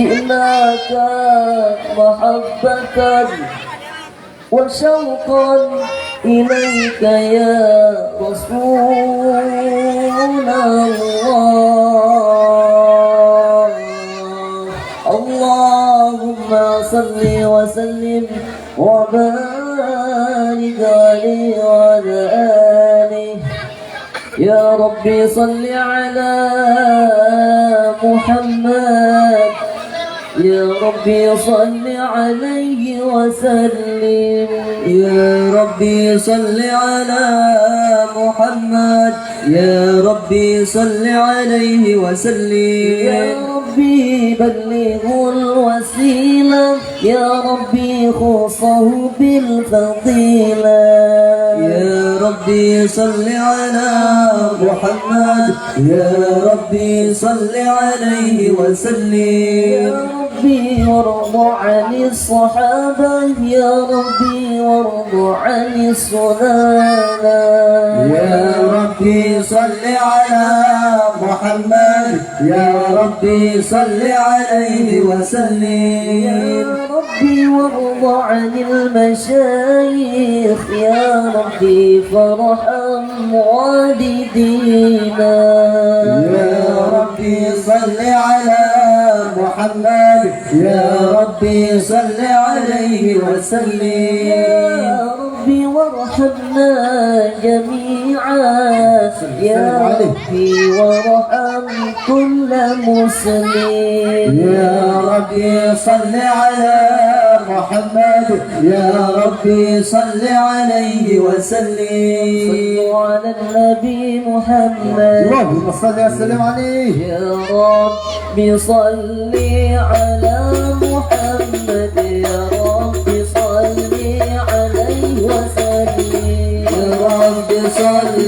جئناك محبة وشوقا إليك يا رسول الله. اللهم صل وسلم وبارك عليه وعلى آله. يا ربي صل على محمد، يا ربي صل عليه وسلم. يا ربي صل على محمد، يا ربي صل عليه وسلم. يا ربي بلغه الوسيلة، يا ربي خصه بالفضيلة. يا ربي صل على محمد، يا ربي صل عليه وسلم. يا ربي وارض عن الصحابة، يا ربي وارض عن السنانة. يا ربي صل على محمد، يا ربي صل عليه وسلم. يا ربي وارض عن المشايخ، يا ربي فارحم والدينا. يا ربي صل على محمد، يا ربي صل عليه وسلم. يا ربي وارحمنا جميعا، يا ربي وارحم كل مسلم. يا ربي صل على محمد، يا ربي صل عليه وسلم. صلوا على النبي محمد، اللهم صل وسلم عليه. يا ربي صل على محمد، يا ربي صل عليه وسلم. يا رب صل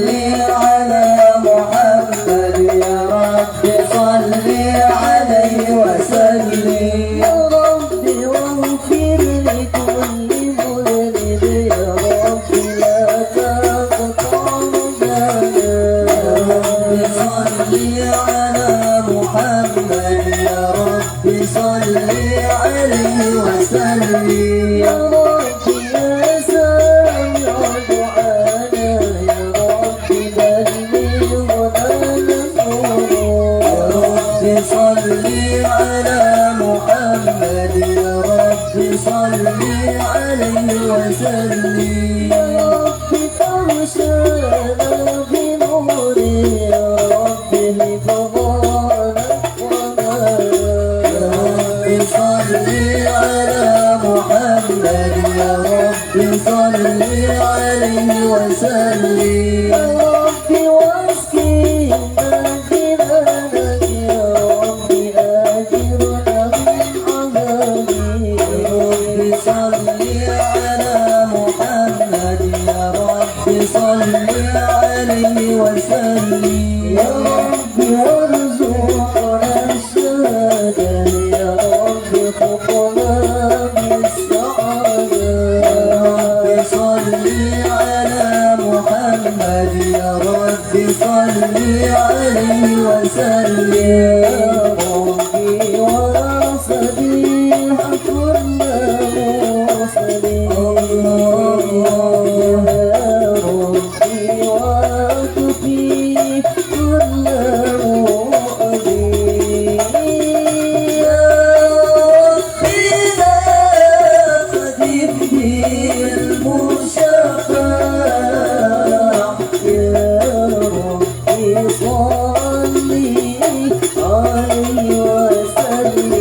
على محمد، يا رب صل عليه وسلم. يا ربي واغفر لكل مذنب، يا ربي لا تقطعنا. يا رب صل على محمد، يا رب صل عليه وسلم. يا ربي يا سامع دعانا، يا ربي بلغنا نصره. يا رب صل على محمد، يا رب صل عليه وسلم. يا ربي ترشانا بنور، يا ربي لفضانا يا رب صل على محمد، يا رب صل عليه وسلم. يا ربي واسقينا جنانك، يا ربي آجرنا من عذابه. رب صل على محمد، يا رب صل عليه وسلم. يا ربي وارزقنا الشهادة، يا ربي خطنا بالسعادة. رب صل على محمد، يا رب صل عليه وسلم. يا ربي وصبيح كل مرسلين. يا ربي وكفي كل مؤمن. يا ربي لا تدم بالمشفع. يا ربي صل عليه وسلم.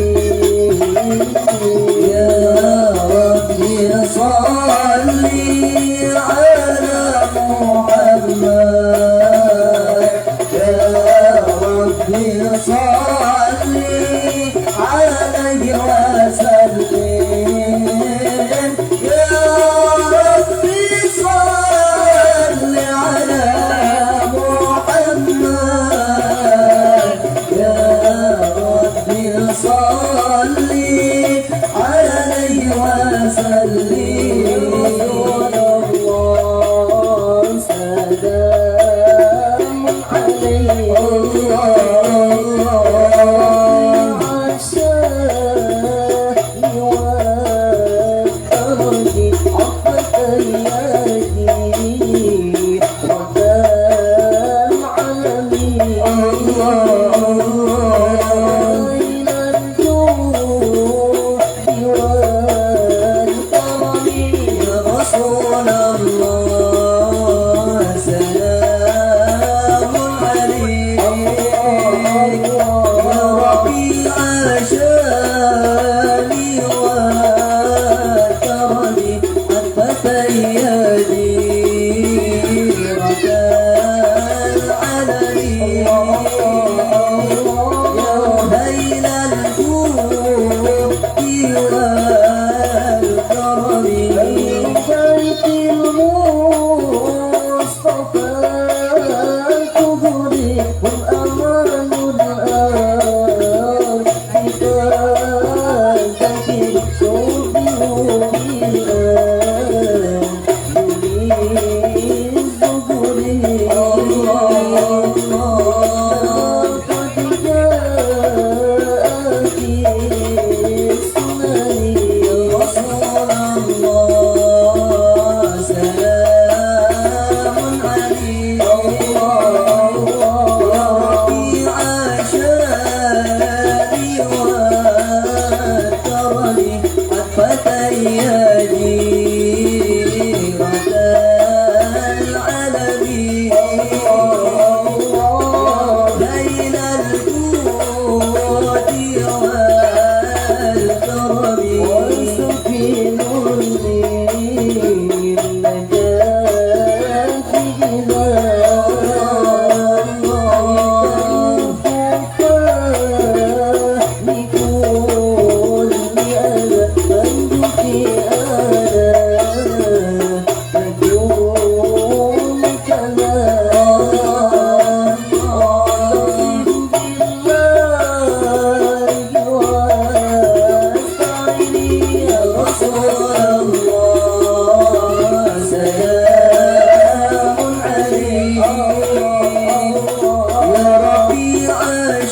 يا ربيع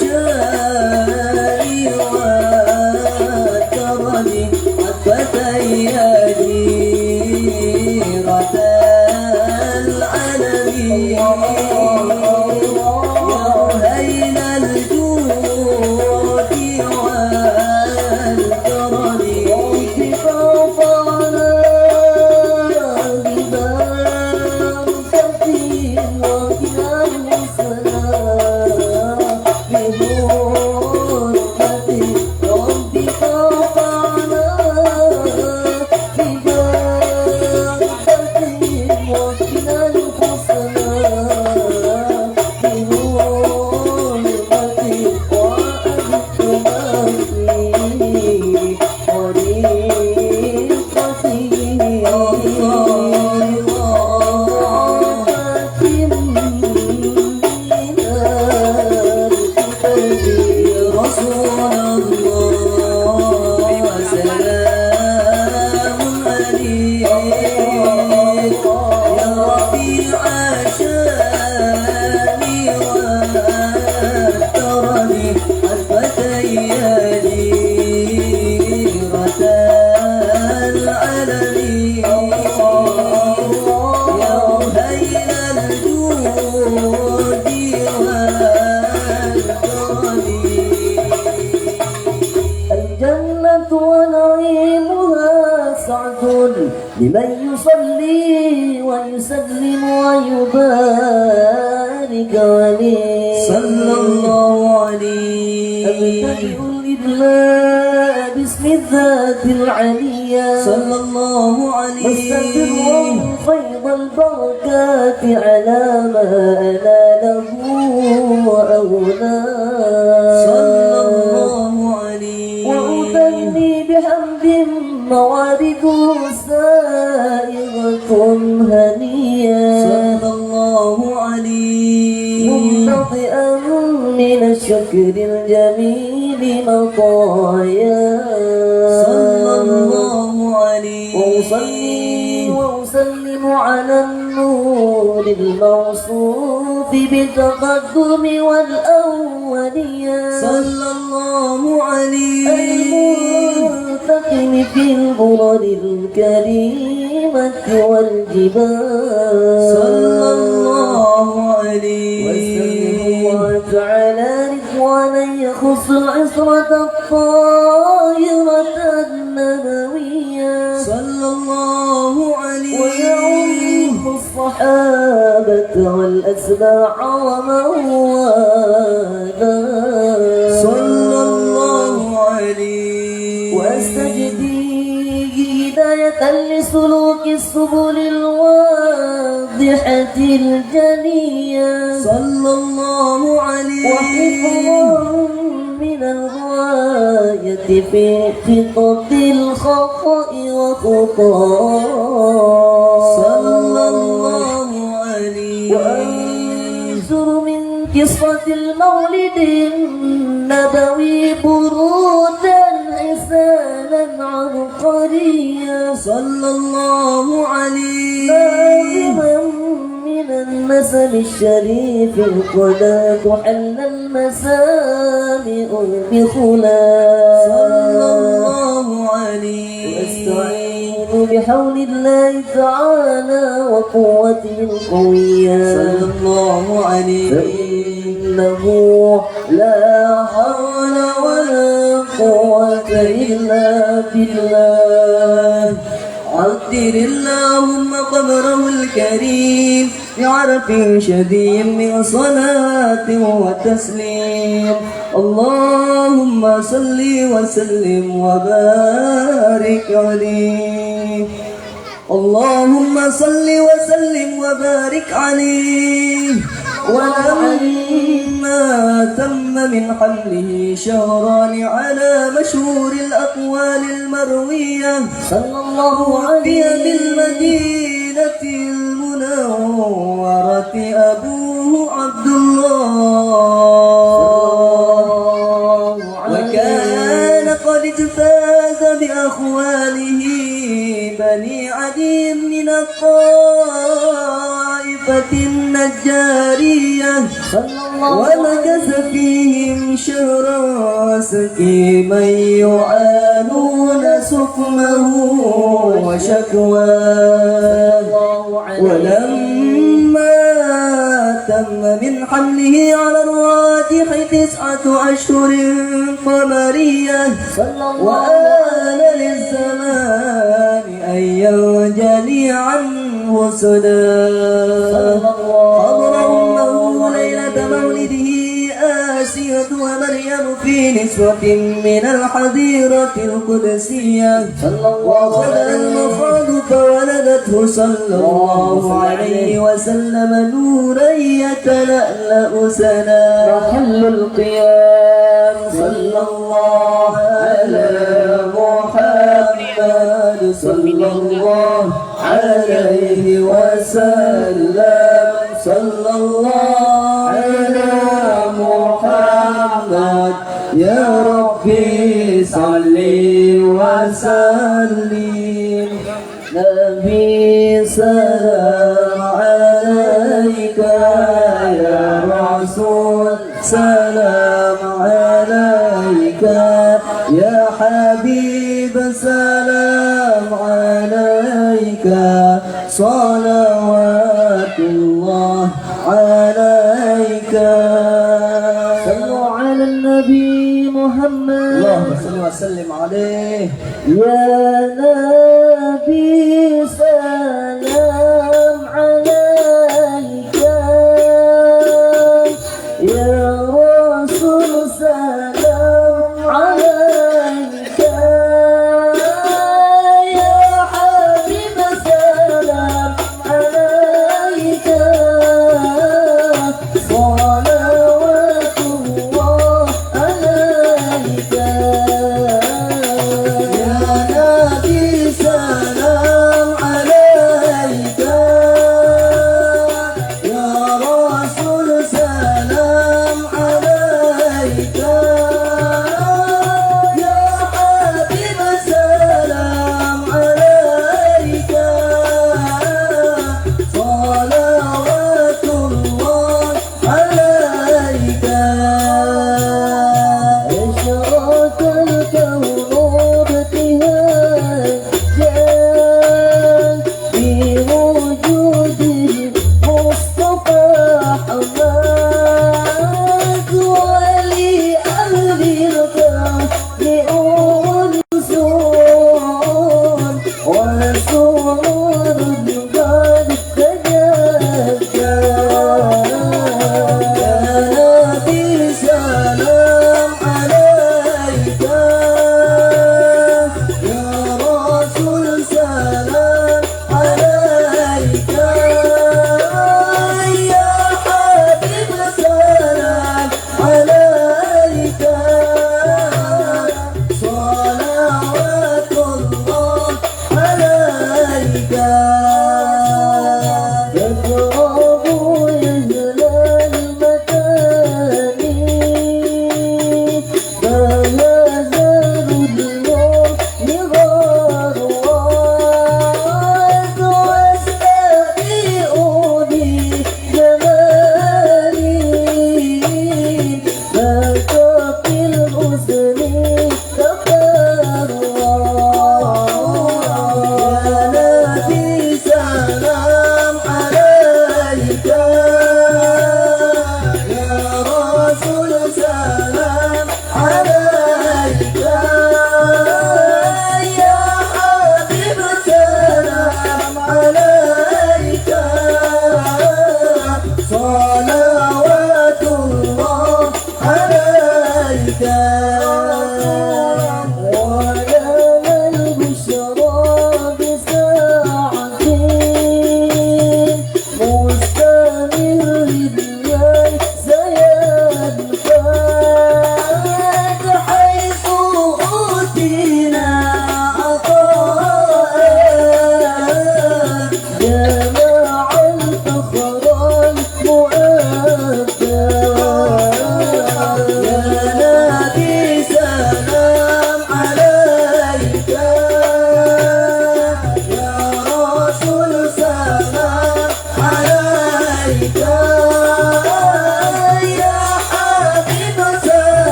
شاني وترني عطفة جيرة العالمين يا هين الجود والكرم اتفاقنا ببركة وكنا السلام بحرمة ربك وقعنا ببركة وكنا السلام الجنة ونعيمها سعد لمن يصلي ويسلم ويبارك عليه صلى الله عليه أبتدئ الإدلاء باسم الذات العلية صلى الله عليه مستمر فيض البركات على ما أناله وأولاه صلى الله عليه وأثني بحمد موارد سائغة هنية صلى الله عليه ممتطئا من الشكر الجميل مطايا صلى الله عليه وأصلي وأسلم على النور الموصوف بالتقدم والأولية صلى الله عليه المنتقم في الغرر الكريمة والجبال صلى الله عليه وسلم وتعالى رضوانا يخص العصرة الطاهرة النبوية صلى الله عليه ويعم الصحابة والأتباع ومن والاه صلى الله عليه واستجدي هداية لسلوك السبل الواضحة الجلية صلى الله عليه وحفظا من الغاية في خطط الخطأ وخطاه صلى الله عليه وأنشر من قصة المولد النبوي برودا حسانا عبقريا صلى الله عليه ناظما من النسب الشريف القناة حل المسامع بخلاف صلى الله عليه واستعين بحول الله تعالى وقوته القوية صلى الله عليه فإنه لا حول ولا قوة إلا بالله عطر اللهم قبره الكريم بعرف شديد من صلاة وتسليم اللهم صل وسلم وبارك عليه اللهم صل وسلم وبارك عليه ولما تم من حمله شهران على مشهور الأقوال المروية صلى الله وفي عليه بالمدينة المنورة أبوه عبد الله وكان قد اجتاز بأخواله بني عدي من الطائفة النجارية صلى الله ومكث فيهم شهرا سقيما يعانون سقمه وشكواه ولما تم من حمله على الراجح 9 أشهر قمرية وآن للزمان أن ينجلي عنه سدى حضر أمه ليلة مولده آسية ومريم في نسوة من الحظيرة القدسية وخذ المخاض فولدته صلى الله عليه وسلم نورا يتلألأ سنا محل القيام صلى الله على محمد صلى الله عليه وسلم صلى الله على محمد يا ربي صل وسلم نبي سلام عليك يا رسول سلام عليك يا حبيب سلام عليك صلوات الله عليك صلوا على النبي محمد اللهم صل وسلم عليه يا نبي سلام عليك يا رسول سلام عليك يا حبيب سلام عليك صلوات الله عليك يا نبي سلام عليك يا رسول سلام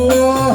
مرحبا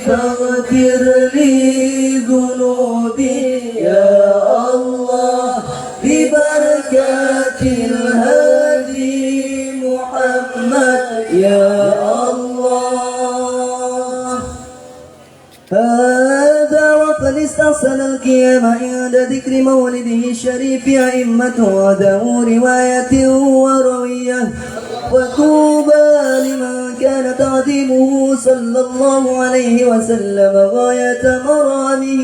فاغفر لي ذنوبي يا واصل القيام عند ذكر مولده الشريف أئمة وذو رواية وروية وطوبى لمن كان تعظيمه صلى الله عليه وسلم غاية مرامه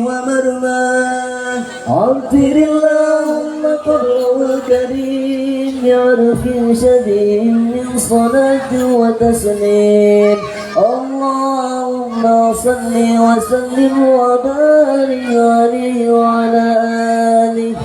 ومرماه. عطر اللهم قدره الكريم بعرف شديد من صلاة وتسليم. اللهم صل وسلم وبارك عليه وعلى آله.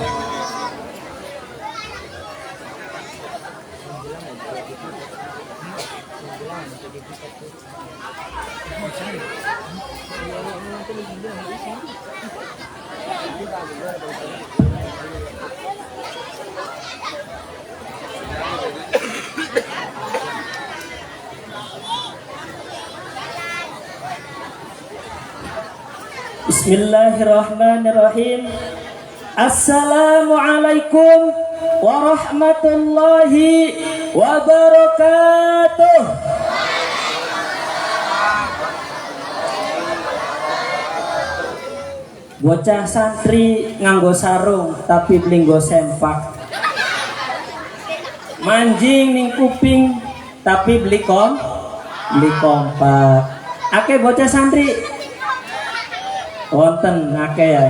Bismillahirrahmanirrahim. Assalamualaikum warahmatullahi wabarakatuh. Bocah santri nganggo sarung tapi beli nggo sempak. Manjing ning kuping tapi beli kompak. Ake bocah santri wonten akeh ya.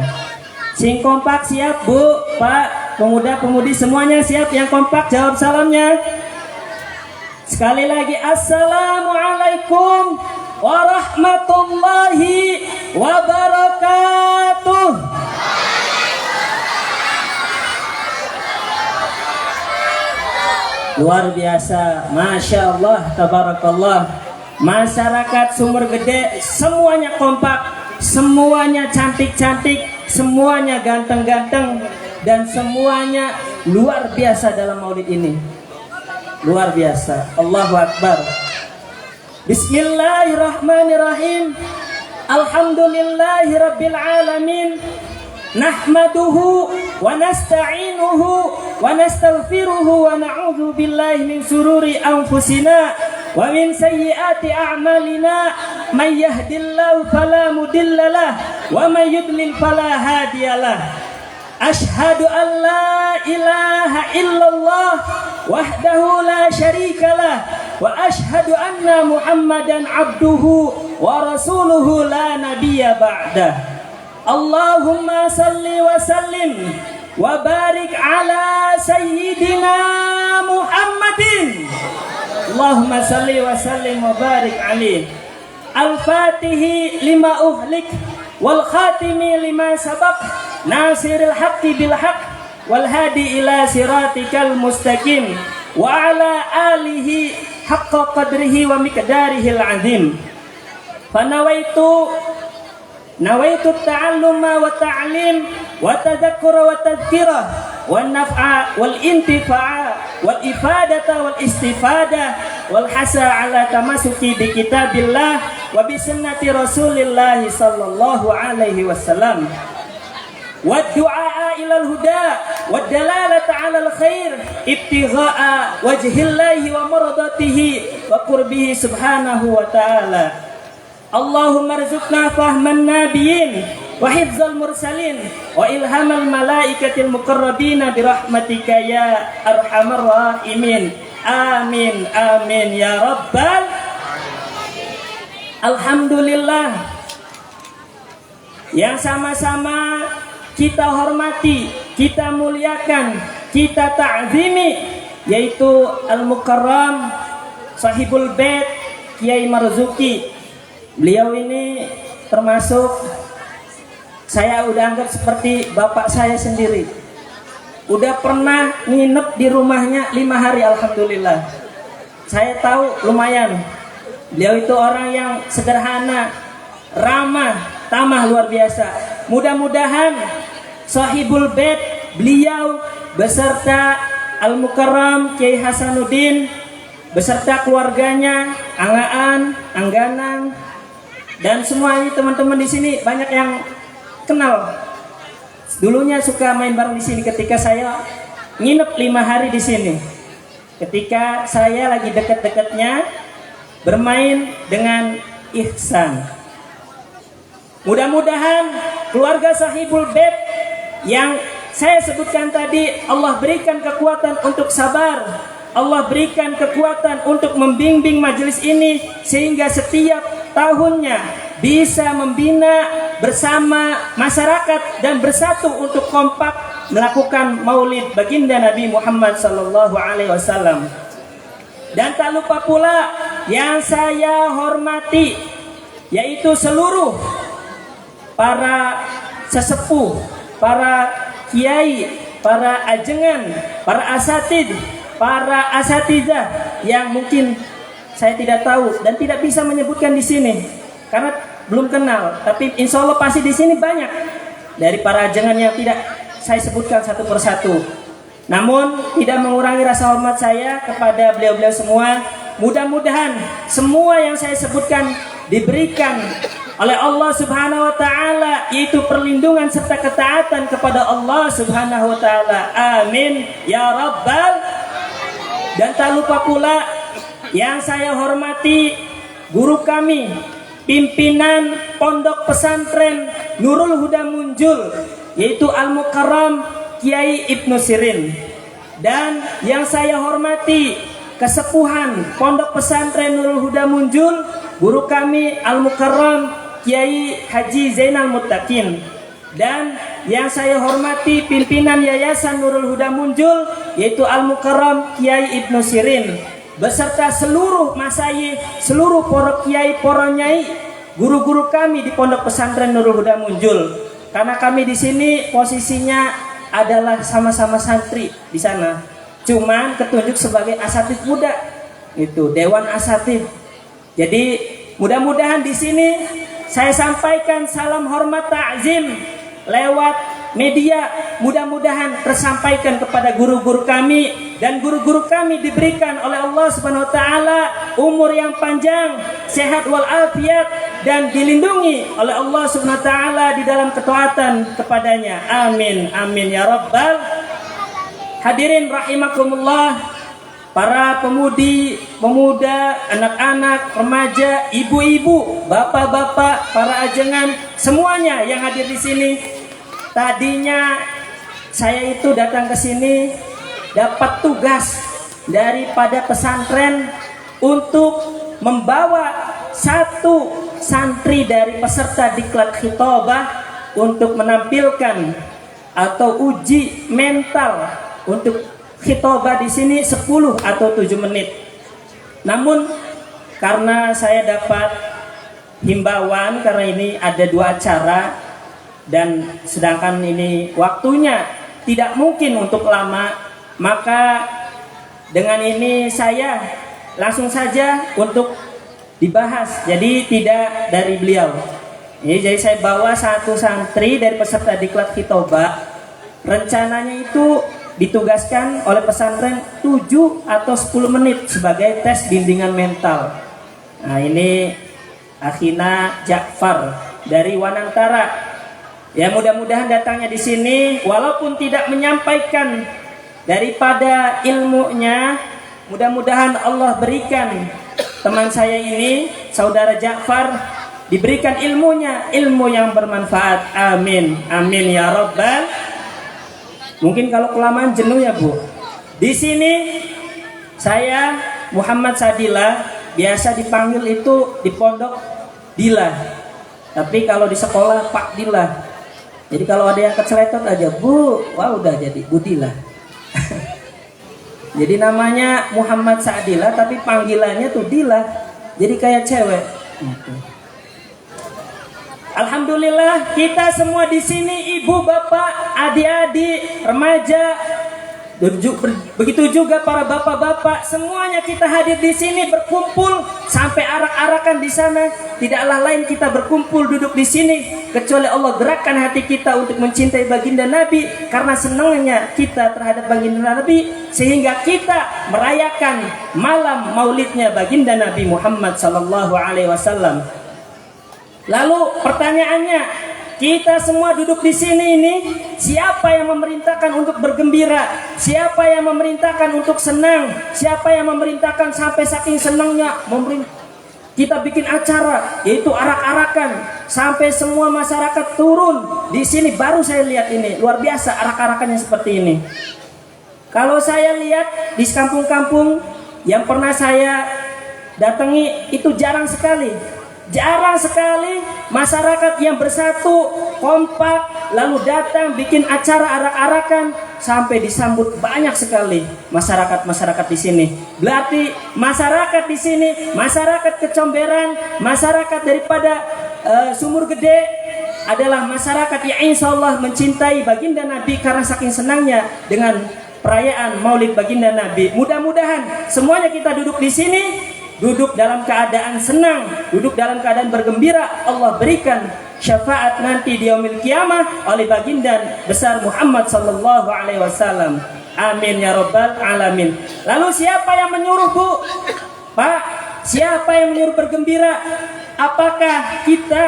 Sing kompak siap Bu, Pak, pemuda-pemudi semuanya siap yang kompak jawab salamnya. Sekali lagi assalamualaikum warahmatullahi wabarakatuh. Luar biasa, Masya Allah, Tabarakallah. Masyarakat Sumber Gede semuanya kompak, semuanya cantik-cantik, semuanya ganteng-ganteng, dan semuanya luar biasa dalam maulid ini. Luar biasa. Allahu Akbar. Bismillahirrahmanirrahim. Alhamdulillahi Rabbil Alamin. Nahmaduhu wa nasta'inuhu wa nastaghfiruhu wa na'udzu billahi min sururi anfusina wa min sayyiati a'malina. May yahdillahu fala mudhillalah wa may yudlil fala hadiyalah. Ashhadu an la ilaha illallah wahdahu la syarikalah wa ashhadu anna Muhammadan abduhu wa rasuluhu la nabiyya ba'dah. Allahumma salli wa sallim wa barik ala sayyidina Muhammadin. Allahumma salli wa sallim wa barik alaihi. Al-Fatihi lima uhlik wal khatimi lima sabaq nasiril haqqi bil haqq wal hadi ila siratikal mustaqim wa ala alihi haqqa qadrihi wa miqdarihil azim. Nawaitu ta'alluma wa ta'lim wa tadhakkura wa tadhkira wa naf'a wal intifa'a wal ifadata wal istifada wal hasa ala tamasuki bi kitabillah wa bi sunnati Rasulillah sallallahu alaihi wasallam wa du'a ila al huda wa dalalata ala al khair ibtigha'a wajhillahi wa maradatihi wa qurbihi subhanahu wa ta'ala. Allahumma rizukna fahman nabiyyin wa hifzal mursalin wa ilhamal malaikatil muqarrabina birahmatika ya arhamar rahimin. Amin amin ya rabbal. Alhamdulillah, yang sama-sama kita hormati, kita muliakan, kita ta'zimi, yaitu Al-Mukarram Sahibul Bait Kiai Marzuki. Beliau ini termasuk, saya udah anggap seperti bapak saya sendiri. Udah pernah nginep di rumahnya 5 hari, alhamdulillah. Saya tahu lumayan. Beliau itu orang yang sederhana, ramah, tamah luar biasa. Mudah-mudahan Sahibul Bait beliau beserta Al-Mukarram Kiai Hasanuddin beserta keluarganya, Angaan, Angganan, dan semuanya teman-teman di sini banyak yang kenal. Dulunya suka main bareng di sini ketika saya nginep 5 hari di sini. Ketika saya lagi deket-deketnya bermain dengan Ihsan. Mudah-mudahan keluarga Sahibul Bait yang saya sebutkan tadi, Allah berikan kekuatan untuk sabar, Allah berikan kekuatan untuk membimbing majelis ini sehingga setiap tahunnya bisa membina bersama masyarakat dan bersatu untuk kompak melakukan maulid baginda Nabi Muhammad SAW. Dan tak lupa pula yang saya hormati, yaitu seluruh para sesepuh, para kiai, para ajengan, para asatid, para asatidzah yang mungkin saya tidak tahu dan tidak bisa menyebutkan di sini karena belum kenal. Tapi insya Allah pasti di sini banyak dari para ajengan yang tidak saya sebutkan satu persatu. Namun tidak mengurangi rasa hormat saya kepada beliau-beliau semua. Mudah-mudahan semua yang saya sebutkan diberikan oleh Allah Subhanahu wa taala, yaitu perlindungan serta ketaatan kepada Allah Subhanahu wa taala. Amin ya rabbal. Dan tak lupa pula yang saya hormati guru kami, pimpinan Pondok Pesantren Nurul Huda Munjul, yaitu Al-Mukarram Kiai Ibnu Sirin. Dan yang saya hormati kesepuhan Pondok Pesantren Nurul Huda Munjul, guru kami Al-Mukarram Kiai Haji Zainal Muttaqin. Dan yang saya hormati pimpinan Yayasan Nurul Huda Munjul, yaitu Al-Mukarram Kiai Ibnu Sirin, beserta seluruh masyayikh, seluruh para kiai, para nyai, guru-guru kami di Pondok Pesantren Nurul Huda Munjul. Karena kami di sini posisinya adalah sama-sama santri di sana, cuman ketunjuk sebagai asatid muda, itu Dewan Asatid. Jadi mudah-mudahan di sini saya sampaikan salam hormat takzim lewat media, mudah-mudahan tersampaikan kepada guru-guru kami, dan guru-guru kami diberikan oleh Allah Subhanahu wa taala umur yang panjang, sehat wal afiat, dan dilindungi oleh Allah Subhanahu wa taala di dalam ketaatan kepadanya. Amin amin ya rabbal. Hadirin rahimakumullah, para pemudi, pemuda, anak-anak, remaja, ibu-ibu, bapak-bapak, para ajengan, semuanya yang hadir di sini. Tadinya saya itu datang ke sini dapat tugas daripada pesantren untuk membawa satu santri dari peserta diklat khitabah untuk menampilkan atau uji mental untuk khitabah di sini 10 atau 7 menit. Namun karena saya dapat himbauan karena ini ada 2 acara dan sedangkan ini waktunya tidak mungkin untuk lama, maka dengan ini saya langsung saja untuk dibahas. Jadi tidak dari beliau. Jadi saya bawa satu santri dari peserta diklat khitabah. Rencananya itu ditugaskan oleh pesantren 7 atau 10 menit sebagai tes bimbingan mental. Nah, ini Akhina Ja'far dari Wanantara. Ya, mudah-mudahan datangnya di sini walaupun tidak menyampaikan daripada ilmunya, mudah-mudahan Allah berikan teman saya ini, saudara Ja'far, diberikan ilmunya, ilmu yang bermanfaat. Amin amin ya rabbal. Mungkin kalau kelamaan jenuh ya Bu. Di sini saya Muhammad Sadila, biasa dipanggil itu di pondok Dila. Tapi kalau di sekolah Pak Dila. Jadi kalau ada yang keceletot aja, Bu, wah udah jadi Bu Dila. Jadi namanya Muhammad Sadila tapi panggilannya tuh Dila. Jadi kayak cewek. Alhamdulillah kita semua di sini, ibu, bapak, adik-adik, remaja, begitu juga para bapak-bapak, semuanya kita hadir di sini berkumpul sampai arak-arakan di sana. Tidaklah lain kita berkumpul duduk di sini kecuali Allah gerakkan hati kita untuk mencintai baginda Nabi karena senangnya kita terhadap baginda Nabi, sehingga kita merayakan malam maulidnya baginda Nabi Muhammad sallallahu alaihi wasallam. Lalu pertanyaannya, kita semua duduk di sini ini, siapa yang memerintahkan untuk bergembira? Siapa yang memerintahkan untuk senang? Siapa yang memerintahkan sampai saking senangnya kita bikin acara, yaitu arak-arakan, sampai semua masyarakat turun. Di sini baru saya lihat ini, luar biasa arak-arakannya seperti ini. Kalau saya lihat di kampung-kampung yang pernah saya datangi, itu jarang sekali masyarakat yang bersatu, kompak, lalu datang bikin acara arak-arakan sampai disambut banyak sekali masyarakat di sini. Berarti masyarakat di sini, masyarakat Kecomberan, masyarakat daripada Sumur Gede adalah masyarakat yang insya Allah mencintai baginda Nabi karena saking senangnya dengan perayaan Maulid baginda Nabi. Mudah-mudahan semuanya kita duduk di sini, duduk dalam keadaan senang, duduk dalam keadaan bergembira. Allah berikan syafaat nanti di yaumil qiyamah oleh baginda besar Muhammad sallallahu alaihi wasallam. Amin ya rabbal alamin. Lalu siapa yang menyuruh, Bu? Pak, siapa yang menyuruh bergembira? Apakah kita?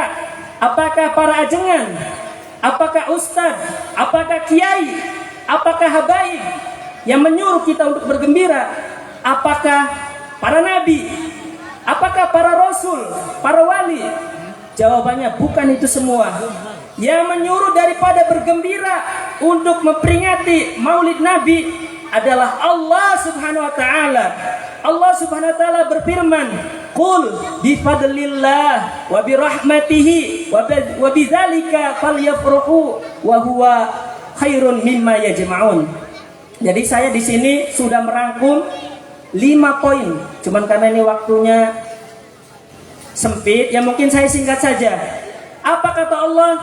Apakah para ajengan? Apakah ustaz? Apakah kiai? Apakah habaib yang menyuruh kita untuk bergembira? Apakah para nabi? Apakah para rasul, para wali? Jawabannya bukan itu semua. Yang menyuruh daripada bergembira untuk memperingati Maulid Nabi adalah Allah Subhanahu wa taala. Allah Subhanahu wa taala berfirman, "Qul bi fadlillah wa bi rahmatihi wa bidzalika falyafrahu wa huwa khairun mimma yajma'un." Jadi saya di sini sudah merangkum 5 poin, cuman karena ini waktunya sempit, ya mungkin saya singkat saja. Apa kata Allah?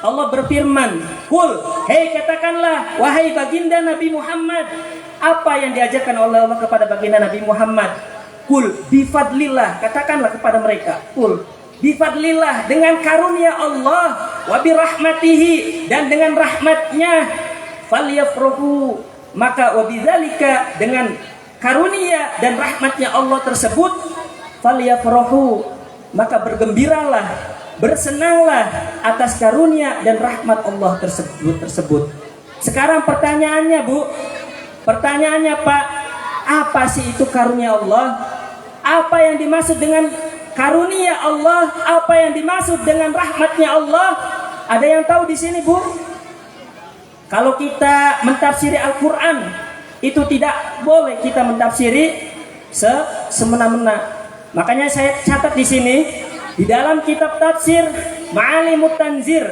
Allah berfirman, "Qul," hei katakanlah, wahai baginda Nabi Muhammad. Apa yang diajarkan oleh Allah kepada baginda Nabi Muhammad? "Qul bifadlillah," katakanlah kepada mereka, "Qul bifadlillah," dengan karunia Allah, wa birahmatihi, dan dengan rahmatnya, falyafrahu, maka wabidzalika, dengan karunia dan rahmatnya Allah tersebut, falyafrahu, maka bergembiralah, bersenanglah atas karunia dan rahmat Allah tersebut. Sekarang pertanyaannya, Bu, pertanyaannya, Pak, apa sih itu karunia Allah? Apa yang dimaksud dengan karunia Allah? Apa yang dimaksud dengan rahmatnya Allah? Ada yang tahu di sini, Bu? Kalau kita mentafsiri Al-Quran, itu tidak boleh kita mentafsiri semena-mena. Makanya saya catat di sini, di dalam kitab tafsir Ma'alimut Tanzir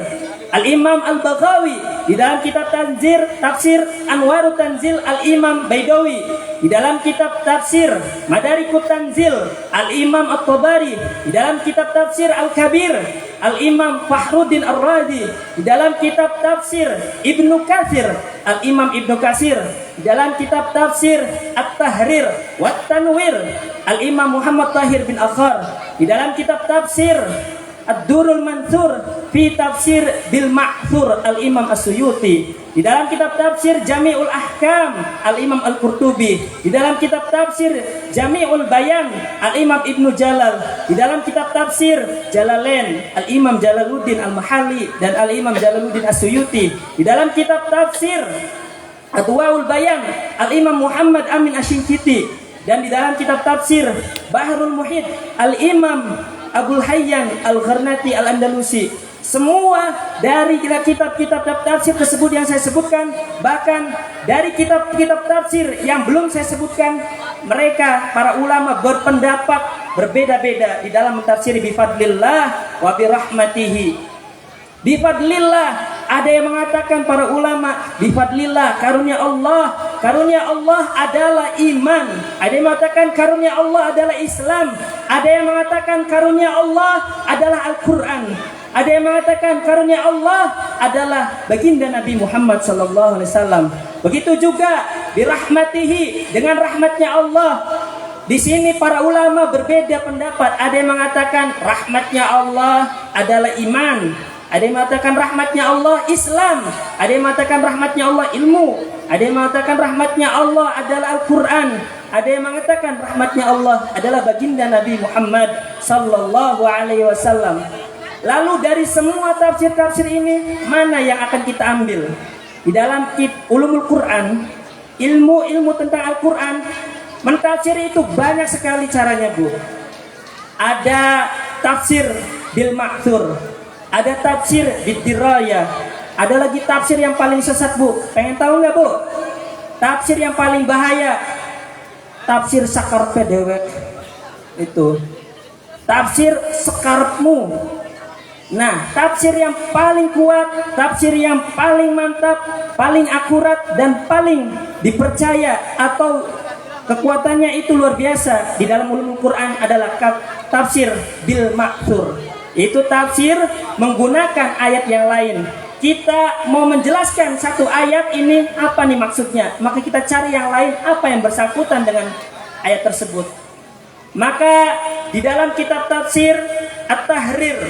Al-Imam Al-Baghawi, di dalam kitab tafsir Anwarut Tanzil Al-Imam Baidawi, di dalam kitab tafsir Madarikut Tanzil Al-Imam At-Tabari, di dalam kitab tafsir Al-Kabir Al-Imam Fakhruddin Ar-Razi, di dalam kitab tafsir Ibnu Katsir Al-Imam Ibnu Katsir, di dalam kitab tafsir At-Tahrir wa Tanwir Al-Imam Muhammad Tahir bin Akhar, di dalam kitab tafsir Ad-Durul Mansur fi Tafsir bil Ma'thur Al-Imam As-Suyuti, di dalam kitab tafsir Jami'ul Ahkam Al-Imam Al-Qurtubi, di dalam kitab tafsir Jami'ul Bayan Al-Imam Ibnu Jalal, di dalam kitab tafsir Jalalain Al-Imam Jalaluddin Al-Mahalli dan Al-Imam Jalaluddin As-Suyuti, di dalam kitab tafsir Adwaul Bayan Al-Imam Muhammad Amin Asy-Syinkiti, dan di dalam kitab tafsir Bahrul Muhit Al-Imam Abul Hayyan Al-Gharnati Al-Andalusi. Semua dari kitab-kitab tafsir tersebut yang saya sebutkan, bahkan dari kitab-kitab tafsir yang belum saya sebutkan, mereka para ulama berpendapat berbeda-beda di dalam mentafsiri bifadlillah wa birahmatihi. Bifadlillah, ada yang mengatakan para ulama, bifadlillah, karunia Allah. Karunia Allah adalah iman. Ada yang mengatakan karunia Allah adalah Islam. Ada yang mengatakan karunia Allah adalah Al-Quran. Ada yang mengatakan karunia Allah adalah baginda Nabi Muhammad SAW. Begitu juga birahmatihi, dengan rahmatnya Allah. Di sini para ulama berbeda pendapat. Ada yang mengatakan rahmatnya Allah adalah iman. Ada yang mengatakan rahmatnya Allah Islam. Ada yang mengatakan rahmatnya Allah ilmu. Ada yang mengatakan rahmatnya Allah adalah Al-Quran. Ada yang mengatakan rahmatnya Allah adalah baginda Nabi Muhammad sallallahu alaihi wasallam. Lalu dari semua tafsir-tafsir ini, mana yang akan kita ambil? Di dalam ulumul Quran, ilmu-ilmu tentang Al-Quran, mentafsir itu banyak sekali caranya, Bu. ada tafsir bil ma'thur, ada tafsir bid dirayah, ada lagi tafsir yang paling sesat, Bu. Pengen tahu nggak, Bu? Tafsir yang paling bahaya, tafsir sakarpe dewek. Itu tafsir sekarepmu. Nah, tafsir yang paling kuat, tafsir yang paling mantap, paling akurat dan paling dipercaya atau kekuatannya itu luar biasa di dalam ulumul Quran adalah tafsir bil ma'thur. Itu tafsir menggunakan ayat yang lain. Kita mau menjelaskan satu ayat ini apa nih maksudnya, maka kita cari yang lain apa yang bersangkutan dengan ayat tersebut. Maka di dalam kitab tafsir At-Tahrir,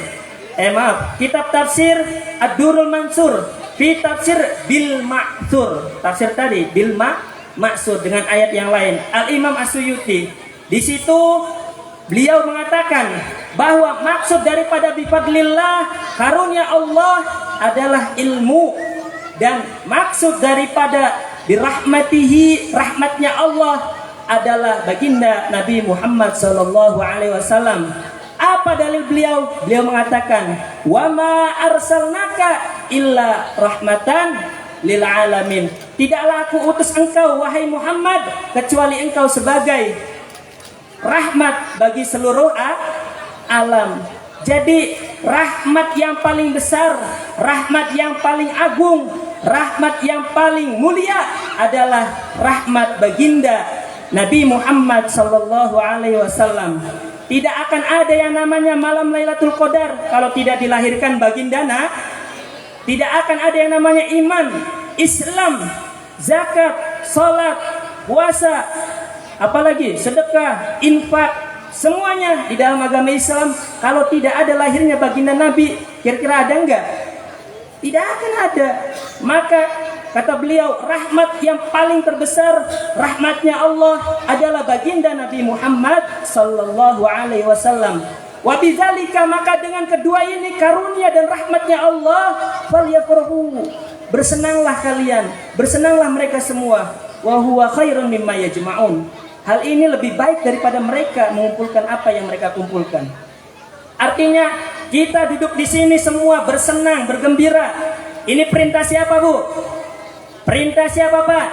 kitab tafsir Ad-Durrul Mansur fi tafsir bil ma'thur, tafsir tadi bil ma'thur dengan ayat yang lain, Al-Imam As-Suyuti di situ beliau mengatakan bahwa maksud daripada bifadlillah, karunia Allah adalah ilmu, dan maksud daripada birahmatihi, rahmatnya Allah adalah baginda Nabi Muhammad sallallahu alaihi wasallam. Apa dalil beliau? Beliau mengatakan, "Wa ma arsalnaka illa rahmatan lil alamin." Tidaklah aku utus engkau wahai Muhammad kecuali engkau sebagai rahmat bagi seluruh alam. Jadi rahmat yang paling besar, rahmat yang paling agung, rahmat yang paling mulia adalah rahmat baginda Nabi Muhammad sallallahu alaihi wasallam. Tidak akan ada yang namanya malam Lailatul Qadar kalau tidak dilahirkan baginda. Tidak akan ada yang namanya iman, Islam, zakat, salat, puasa, apalagi sedekah, infak, semuanya di dalam agama Islam kalau tidak ada lahirnya baginda Nabi, kira-kira ada enggak? Tidak akan ada. Maka kata beliau, rahmat yang paling terbesar, rahmatnya Allah adalah baginda Nabi Muhammad sallallahu alaihi wasallam. Wa bidzalika, maka dengan kedua ini karunia dan rahmatnya Allah, falyafrahu, bersenanglah kalian, bersenanglah mereka semua. Wa huwa khairun mimma yajma'un. Hal ini lebih baik daripada mereka mengumpulkan apa yang mereka kumpulkan. Artinya kita duduk di sini semua bersenang, bergembira. Ini perintah siapa, Bu? Perintah siapa, Pak?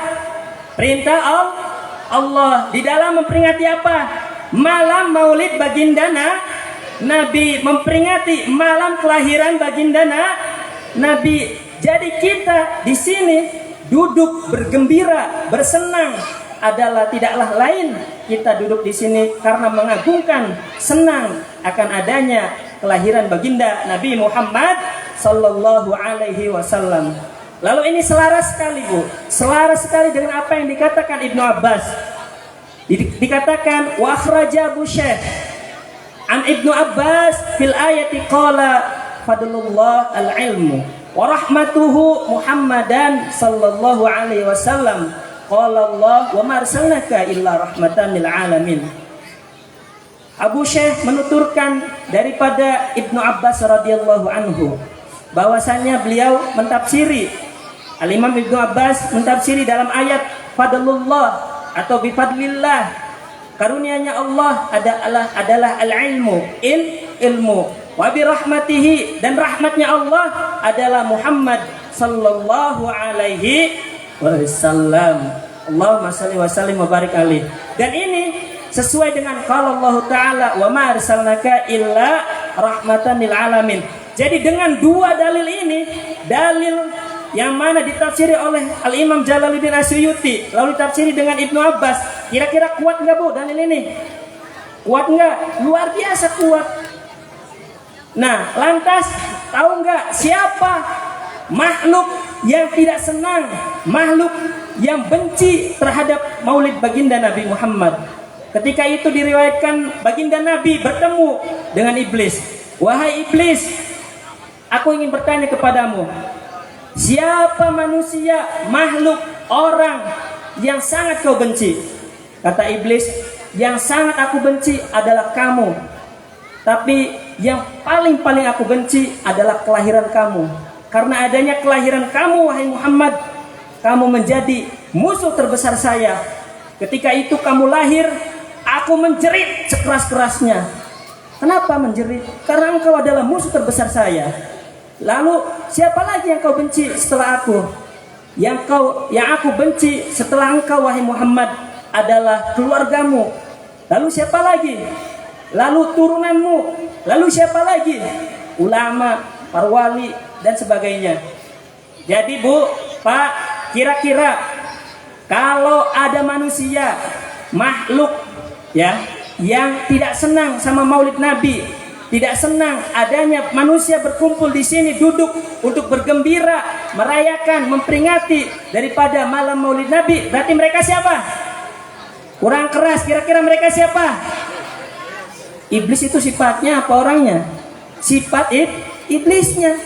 Perintah Allah. Di dalam memperingati apa? Malam Maulid baginda Nabi, memperingati malam kelahiran baginda Nabi. Jadi kita di sini duduk bergembira, bersenang adalah tidaklah lain kita duduk di sini karena mengagungkan, senang akan adanya kelahiran baginda Nabi Muhammad sallallahu alaihi wasallam. Lalu ini selaras sekali, Bu, selaras sekali dengan apa yang dikatakan Ibnu Abbas. Dikatakan wa akhraja Abu Syekh an Ibnu Abbas fil ayati qala fadlullah al-ilmu wa rahmatuhu Muhammadan sallallahu alaihi wasallam. Qala Allah wa ma arsalnaka illa rahmatan lil alamin. Abu Syekh menuturkan daripada Ibnu Abbas radhiyallahu anhu bahwasanya beliau mentafsiri, Al-Imam Ibnu Abbas mentafsiri dalam ayat fadlullah atau bifadlillah, karunianya Allah adalah al-ilmu, ilmu, wa bi rahmatihi, dan rahmatnya Allah adalah Muhammad sallallahu alaihi wasallam. Allahumma shalli wa sallim wa barik alaihi. Dan ini sesuai dengan qala Allah taala wa ma arsalnaka illa rahmatan lil alamin. Jadi dengan dua dalil ini, dalil yang mana ditafsiri oleh Al-Imam Jalaluddin As-Suyuti lalu ditafsiri dengan Ibnu Abbas, kira-kira kuat enggak, Bu, dalil ini? Kuat enggak? Luar biasa kuat. Nah, lantas tahu enggak siapa makhluk yang tidak senang, makhluk yang benci terhadap maulid baginda Nabi Muhammad? Ketika itu diriwayatkan baginda Nabi bertemu dengan iblis. Wahai iblis, aku ingin bertanya kepadamu, siapa manusia, makhluk, orang yang sangat kau benci? Kata iblis, yang sangat aku benci adalah kamu. Tapi yang paling aku benci adalah kelahiran kamu. Karena adanya kelahiran kamu, wahai Muhammad, kamu menjadi musuh terbesar saya. Ketika itu kamu lahir, aku menjerit sekeras-kerasnya. Kenapa menjerit? Karena engkau adalah musuh terbesar saya. Lalu siapa lagi yang kau benci setelah aku? Yang aku benci setelah engkau wahai Muhammad adalah keluargamu. Lalu siapa lagi? Lalu turunanmu. Lalu siapa lagi? Ulama, para wali dan sebagainya. Jadi Bu, Pak, kira-kira kalau ada manusia, makhluk ya, yang tidak senang sama Maulid Nabi, tidak senang adanya manusia berkumpul di sini duduk untuk bergembira, merayakan, memperingati daripada malam Maulid Nabi, berarti mereka siapa? Kurang keras, kira-kira mereka siapa? Iblis itu sifatnya apa orangnya? Sifat iblisnya.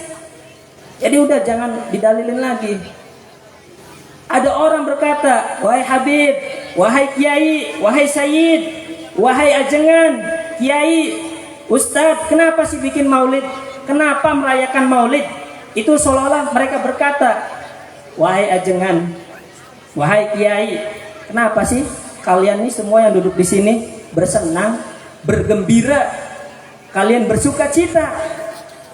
Jadi udah jangan didalilin lagi. Ada orang berkata, wahai Habib, wahai Kiai, wahai Sayyid, wahai ajengan, Kiai, Ustadz, kenapa sih bikin maulid? Kenapa merayakan maulid? Itu seolah-olah mereka berkata, wahai ajengan, wahai Kiai, kenapa sih kalian ini semua yang duduk di sini bersenang, bergembira, kalian bersuka cita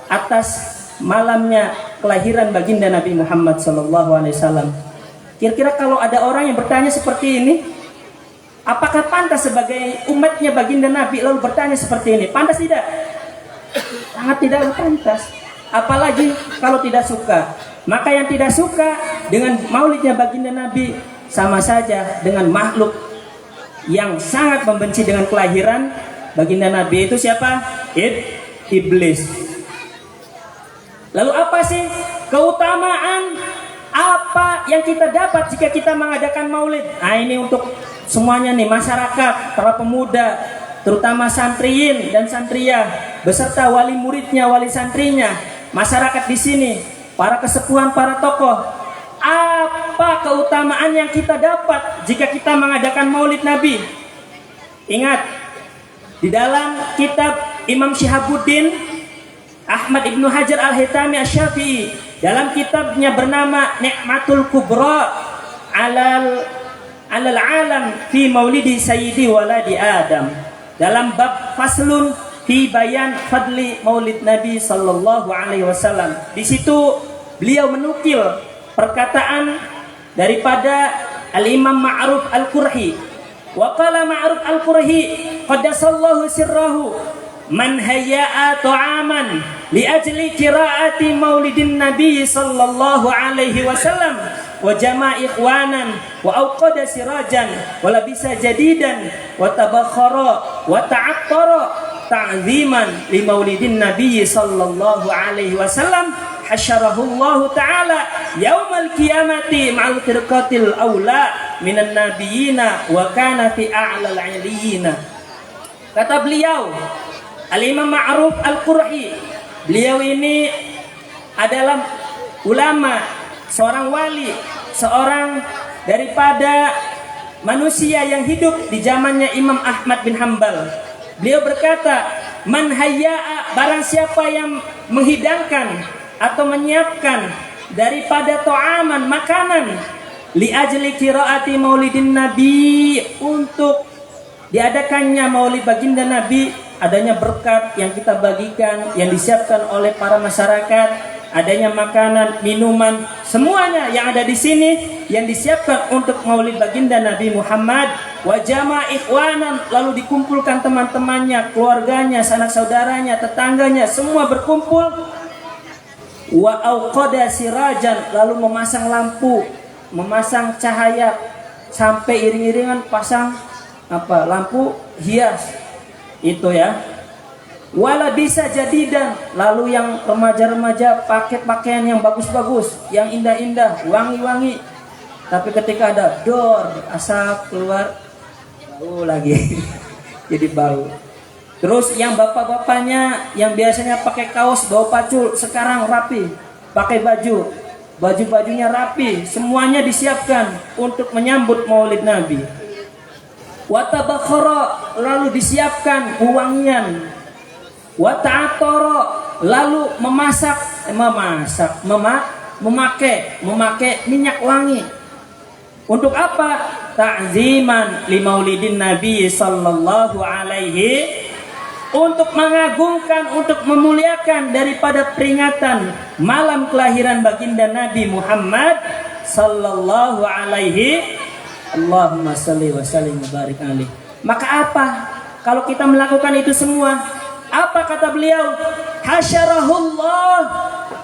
atas malamnya kelahiran baginda Nabi Muhammad SAW. Kira-kira kalau ada orang yang bertanya seperti ini, apakah pantas sebagai umatnya baginda Nabi lalu bertanya seperti ini? Pantas tidak? Sangat tidak pantas. Apalagi kalau tidak suka. Maka yang tidak suka dengan maulidnya baginda Nabi sama saja dengan makhluk yang sangat membenci dengan kelahiran baginda Nabi. Itu siapa? Iblis. Lalu apa sih keutamaan apa yang kita dapat jika kita mengadakan maulid? Nah ini untuk semuanya nih, masyarakat, para pemuda, terutama santriin dan santriyah, beserta wali muridnya, wali santrinya, masyarakat di sini, para kesepuhan, para tokoh. Apa keutamaan yang kita dapat jika kita mengadakan maulid Nabi? Ingat, di dalam kitab Imam Syihabuddin Ahmad Ibnu Hajar Al-Haytami Asy-Syafi'i dalam kitabnya bernama Ni'matul Kubra alal alam fi maulidi sayyidi waladi Adam, dalam bab faslun fi bayan fadli maulid Nabi sallallahu alaihi wasallam. Di situ beliau menukil perkataan daripada Al-Imam Ma'ruf Al-Qurhi. Wa qala Ma'ruf Al-Qurhi qaddasallahu sirrahu man hayya'a ta'aman li ajli qiraati maulidin nabi sallallahu alaihi wasallam wa jama'a ikhwanan wa awqada sirajan wa labisa jadidan wa tabakhara wa ta'attara ta'ziman li maulidin nabi sallallahu alaihi wasallam hasyarahullahu ta'ala yaumal qiyamati ma'al firqatil aula minan nabiyina wa kana fi a'lal 'aliyina. Kata beliau Al-Imam Ma'ruf Al-Qurhi, beliau ini adalah ulama, seorang wali, seorang daripada manusia yang hidup di zamannya Imam Ahmad bin Hanbal. Beliau berkata, man hayya'a, barang siapa yang menghidangkan atau menyiapkan daripada ta'aman, makanan, li ajli qiraati maulidin nabi, untuk diadakannya maulid baginda Nabi, adanya berkat yang kita bagikan, yang disiapkan oleh para masyarakat, adanya makanan, minuman, semuanya yang ada di sini yang disiapkan untuk maulid baginda Nabi Muhammad, wa jama' ikhwanan, lalu dikumpulkan teman-temannya, keluarganya, sanak saudaranya, tetangganya, semua berkumpul, wa auqada sirajan, lalu memasang lampu, memasang cahaya, sampai iring-iringan pasang lampu hias itu ya. Wala bisa jadidan, lalu yang remaja-remaja pakai pakaian yang bagus-bagus, yang indah-indah, wangi-wangi. Tapi ketika ada dor, asap keluar, bau lagi. Jadi bau. Terus yang bapak-bapaknya yang biasanya pakai kaos bawa pacul, sekarang rapi, pakai baju-bajunya rapi, semuanya disiapkan untuk menyambut maulid Nabi. Watabakhara, lalu disiapkan wangian. Wata'atara, lalu memakai minyak wangi. Untuk apa? Ta'ziman li maulidin Nabi sallallahu alaihi untuk mengagungkan, untuk memuliakan daripada peringatan malam kelahiran baginda Nabi Muhammad sallallahu alaihi Allahumma salli wa sallim wa barik alaihi. Maka apa kalau kita melakukan itu semua? Apa kata beliau? Hasyarahullah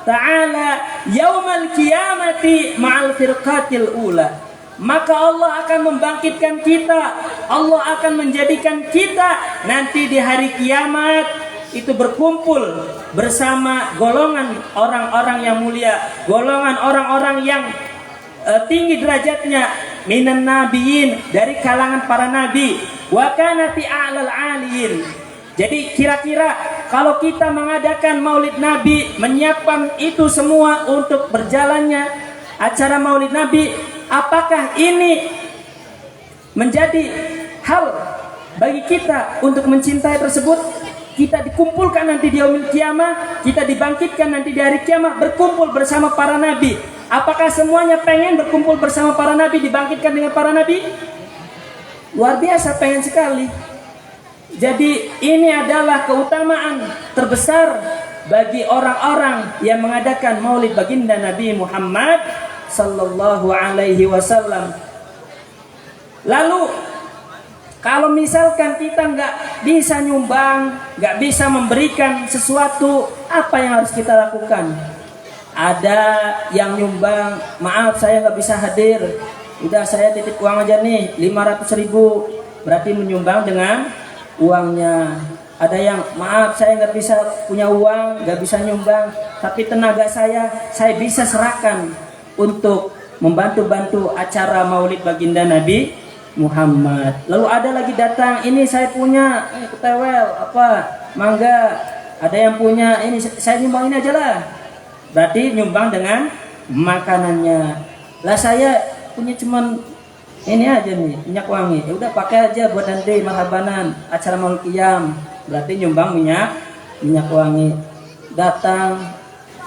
ta'ala yaumal qiyamati ma'al firqatil ula. Maka Allah akan membangkitkan kita, Allah akan menjadikan kita nanti di hari kiamat itu berkumpul bersama golongan orang-orang yang mulia, golongan orang-orang yang tinggi derajatnya, minan nabiyin, dari kalangan para nabi, wa kana fi a'lal aliyin. Jadi kira-kira kalau kita mengadakan maulid nabi, menyiapkan itu semua untuk berjalannya acara maulid nabi, apakah ini menjadi hal bagi kita untuk mencintai tersebut? Kita dikumpulkan nanti di yaumil kiamah, kita dibangkitkan nanti di hari kiamat, berkumpul bersama para nabi. Apakah semuanya pengen berkumpul bersama para nabi, dibangkitkan dengan para nabi? Luar biasa, pengen sekali. Jadi ini adalah keutamaan terbesar bagi orang-orang yang mengadakan maulid baginda Nabi Muhammad sallallahu alaihi wasallam. Lalu kalau misalkan kita nggak bisa nyumbang, nggak bisa memberikan sesuatu, apa yang harus kita lakukan? Ada yang nyumbang, maaf saya nggak bisa hadir, udah saya titip uang aja nih 500.000, berarti menyumbang dengan uangnya. Ada yang maaf saya nggak bisa punya uang, nggak bisa nyumbang, tapi tenaga saya bisa serahkan untuk membantu-bantu acara maulid baginda Nabi Muhammad. Lalu ada lagi datang, ini saya punya ketewel apa mangga, ada yang punya ini saya nyumbang ini aja lah, berarti nyumbang dengan makanannya. Lah saya punya cuman ini aja nih minyak wangi, ya udah pakai aja buat nanti marhabanan acara maulid qiyam, berarti nyumbang minyak wangi. Datang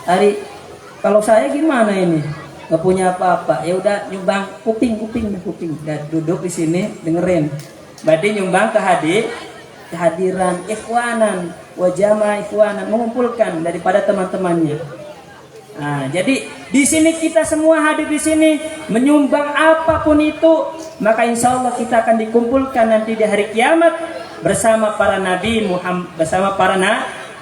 hari, kalau saya gimana ini nggak punya apa-apa, ya udah nyumbang kuping, dan duduk di sini dengerin, berarti nyumbang kehadiran ikhwanan wajama ikhwanan, mengumpulkan daripada teman-temannya. Nah, jadi di sini kita semua hadir di sini menyumbang apapun itu, maka insya Allah kita akan dikumpulkan nanti di hari kiamat bersama para nabi Muhammad, bersama para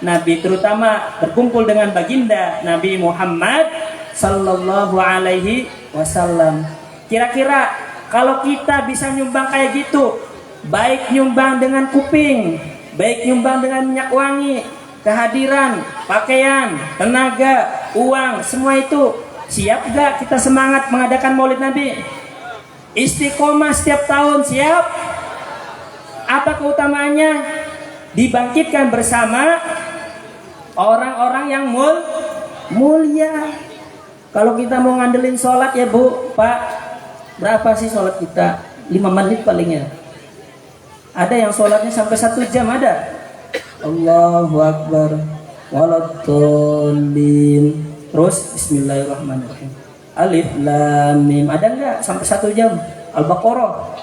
nabi, terutama berkumpul dengan baginda Nabi Muhammad sallallahu alaihi wasallam. Kira-kira kalau kita bisa nyumbang kayak gitu, baik nyumbang dengan kuping, baik nyumbang dengan minyak wangi, kehadiran, pakaian, tenaga, uang, semua itu, siap gak kita semangat mengadakan maulid Nabi? Istiqomah setiap tahun, siap? Apa keutamaannya? Dibangkitkan bersama orang-orang yang mulia. Kalau kita mau ngandelin sholat ya Bu, Pak, berapa sih sholat kita? 5 menit palingnya. Ada yang sholatnya sampai 1 jam ada. Allahu Akbar, waladhdallin. Terus Bismillahirrahmanirrahim. Alif Lam Mim. Ada nggak sampai 1 jam? Al-Baqarah.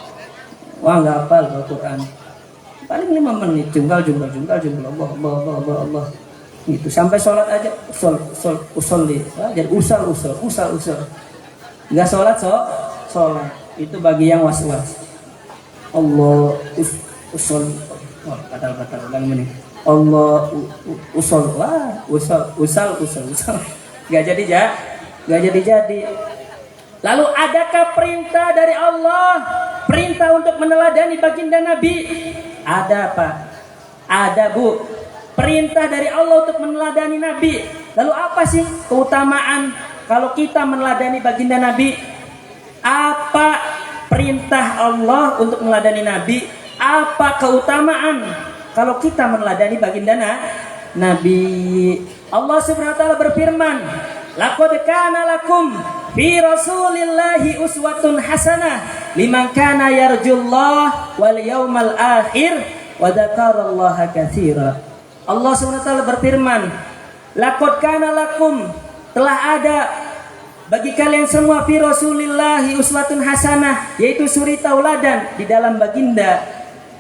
Wah nggak hafal Al-Quran. Paling 5 menit. Jungkal. Allah. Gitu sampai sholat aja usolli, jadi usal. Nggak sholat sholat itu bagi yang was-was. Allah usol, batal ulang ini. Allah usol, usal. Nggak jadi. Lalu adakah perintah dari Allah, perintah untuk meneladani baginda Nabi? Ada Pak, ada Bu. Perintah dari Allah untuk meneladani Nabi. Lalu apa sih keutamaan kalau kita meneladani baginda Nabi? Apa perintah Allah untuk meneladani Nabi? Apa keutamaan kalau kita meneladani baginda Nabi? Allah Subhanahu wa taala berfirman, "Laqad kana lakum fi Rasulillahi uswatun hasanah liman kana yarjullaha wal yaumal akhir wa dzakarallaha katsira." Allah SWT berfirman, laqad kana lakum, telah ada bagi kalian semua fi Rasulillahi uswatun hasanah, yaitu suri tauladan di dalam baginda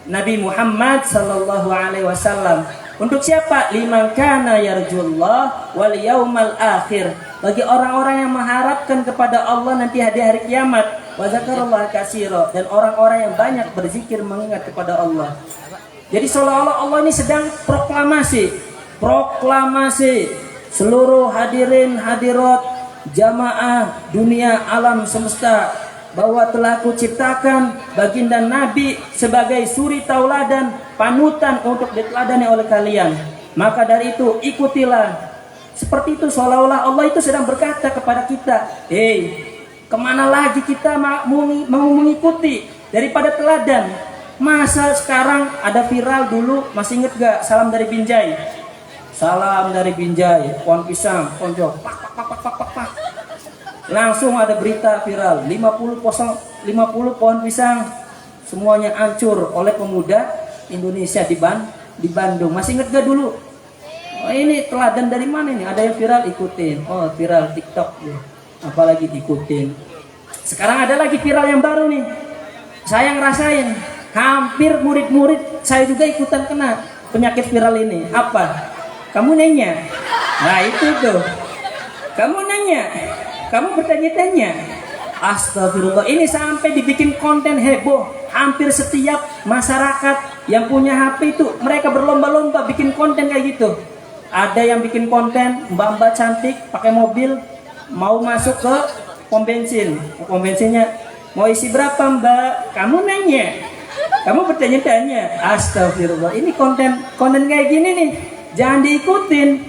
Nabi Muhammad sallallahu alaihi wasallam. Untuk siapa? Liman kana yarjullah wal yaumal akhir. Bagi orang-orang yang mengharapkan kepada Allah nanti di hari kiamat. Wa dzakarallaha katsira, dan orang-orang yang banyak berzikir mengingat kepada Allah. Jadi seolah-olah Allah ini sedang proklamasi seluruh hadirin hadirat jamaah dunia alam semesta bahwa telah kuciptakan baginda Nabi sebagai suri tauladan, panutan untuk diteladani oleh kalian. Maka dari itu ikutilah. Seperti itu seolah-olah Allah itu sedang berkata kepada kita, kemana lagi kita mau mengikuti daripada teladan? Masa sekarang ada viral dulu, masih inget gak? Salam dari Binjai. Salam dari Binjai, pohon pisang, ponjok, pak. Langsung ada berita viral, 50 pohon pisang semuanya hancur oleh pemuda Indonesia di Bandung. Masih inget gak dulu? Oh, ini teladan dari mana nih? Ada yang viral ikutin. Oh, viral TikTok ya. Apalagi diikutin. Sekarang ada lagi viral yang baru nih. Saya ngerasain, hampir murid-murid saya juga ikutan kena penyakit viral ini. Apa? Kamu nanya. Nah, itu tuh. Kamu nanya. Kamu bertanya-tanya. Astagfirullah, ini sampai dibikin konten heboh. Hampir setiap masyarakat yang punya HP itu mereka berlomba-lomba bikin konten kayak gitu. Ada yang bikin konten mbak-mbak cantik pakai mobil mau masuk ke pom bensin. Pom bensinnya mau isi berapa mbak? Kamu nanya. Kamu bertanya-tanya. Astagfirullah, ini konten kayak gini nih jangan diikutin.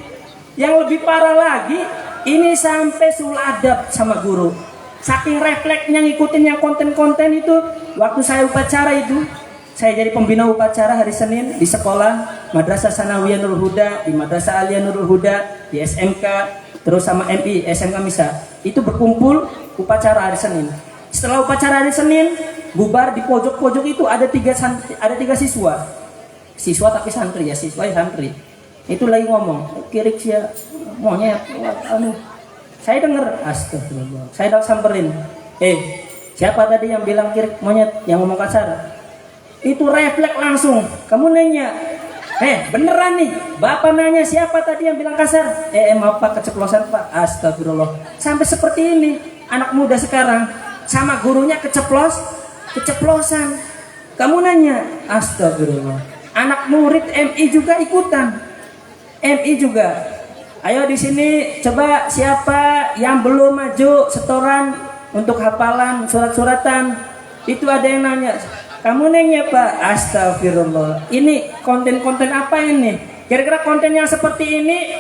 Yang lebih parah lagi, ini sampai suladab sama guru. Saking refleksnya ngikutin yang konten-konten itu. Waktu saya upacara itu, saya jadi pembina upacara hari Senin di sekolah Madrasah Sanawiyah Nurul Huda, di Madrasah Aliyah Nurul Huda, di SMK, terus sama MI, SMK Misa. Itu berkumpul upacara hari Senin. Setelah upacara hari Senin, bubar di pojok-pojok itu ada tiga siswa. Siswa tapi santri ya, siswa ya santri. Itu lagi ngomong, kirik sia monyet, saya dengar, astagfirullah. Saya dah samperin. Siapa tadi yang bilang kirik monyet, yang ngomong kasar? Itu refleks langsung. Kamu nanya, beneran nih, bapak nanya siapa tadi yang bilang kasar? Maaf pak, keceplosan pak. Astagfirullah. Sampai seperti ini anak muda sekarang sama gurunya keceplosan. Kamu nanya, astagfirullah. Anak murid MI juga ikutan. MI juga. Ayo di sini coba siapa yang belum maju setoran untuk hafalan surat-suratan. Itu ada yang nanya. Kamu nanya pak, astagfirullah. Ini konten-konten apa ini? Kira-kira konten yang seperti ini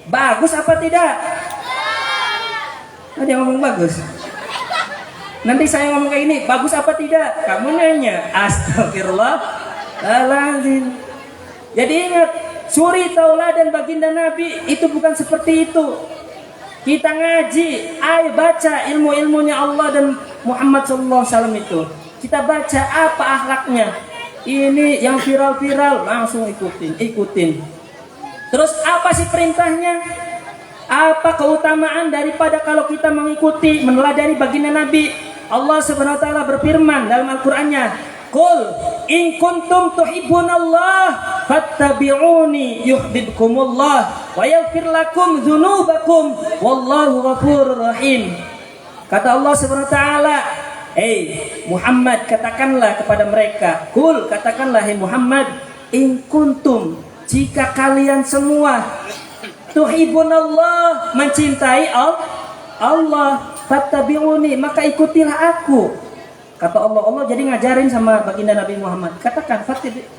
bagus apa tidak? Ada yang ngomong bagus. Nanti saya ngomong kayak ini, bagus apa tidak? Kamu nanya, astagfirullah. Jadi ingat, suri tauladan baginda Nabi itu bukan seperti itu. Kita ngaji, baca ilmu-ilmunya Allah dan Muhammad SAW itu. Kita baca apa akhlaknya. Ini yang viral-viral langsung ikutin. Terus apa sih perintahnya? Apa keutamaan daripada kalau kita mengikuti, meneladani baginda Nabi? Allah Subhanahu wa taala berfirman dalam Al-Qur'annya, "Qul in kuntum tuhibbunallah fattabi'uni yuhibbukumullah wa yaghfir lakum dzunubakum wallahu ghafurur rahim." Kata Allah Subhanahu wa taala, Muhammad, katakanlah kepada mereka, Qul, katakanlah Muhammad, in kuntum, jika kalian semua tuhibbunallah, mencintai Allah, fattabi'uni, maka ikutilah aku. Kata Allah jadi ngajarin sama baginda Nabi Muhammad, katakan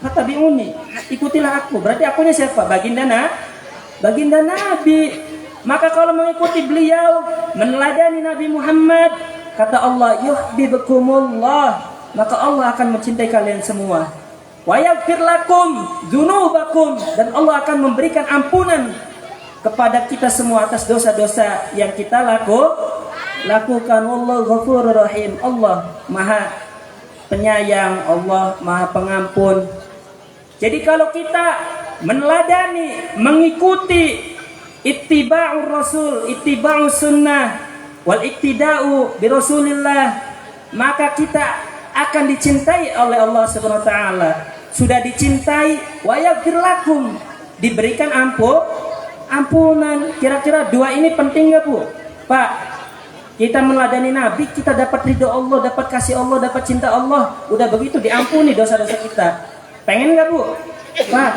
fattabi'uni, ikutilah aku. Berarti akunya siapa? Baginda Nabi. Maka kalau mengikuti beliau, meneladani Nabi Muhammad, kata Allah, yuhibbukumullah, maka Allah akan mencintai kalian semua. Wa yaghfir lakum dzunubakum, dan Allah akan memberikan ampunan kepada kita semua atas dosa-dosa yang kita lakukan. Wallahu ghafurur rahim. Allah Maha Penyayang, Allah Maha Pengampun. Jadi kalau kita meneladani, mengikuti ittiba'ur rasul, ittiba'us sunnah wal iktida'u bi Rasulillah, maka kita akan dicintai oleh Allah Subhanahu wa taala. sudah dicintai, wa yaghfir lakum, diberikan ampunan. Kira-kira dua ini penting nggak Bu? Pak, kita meladani Nabi, kita dapat ridho Allah, dapat kasih Allah, dapat cinta Allah. Udah begitu diampuni dosa-dosa kita. Pengen nggak Bu? Pak,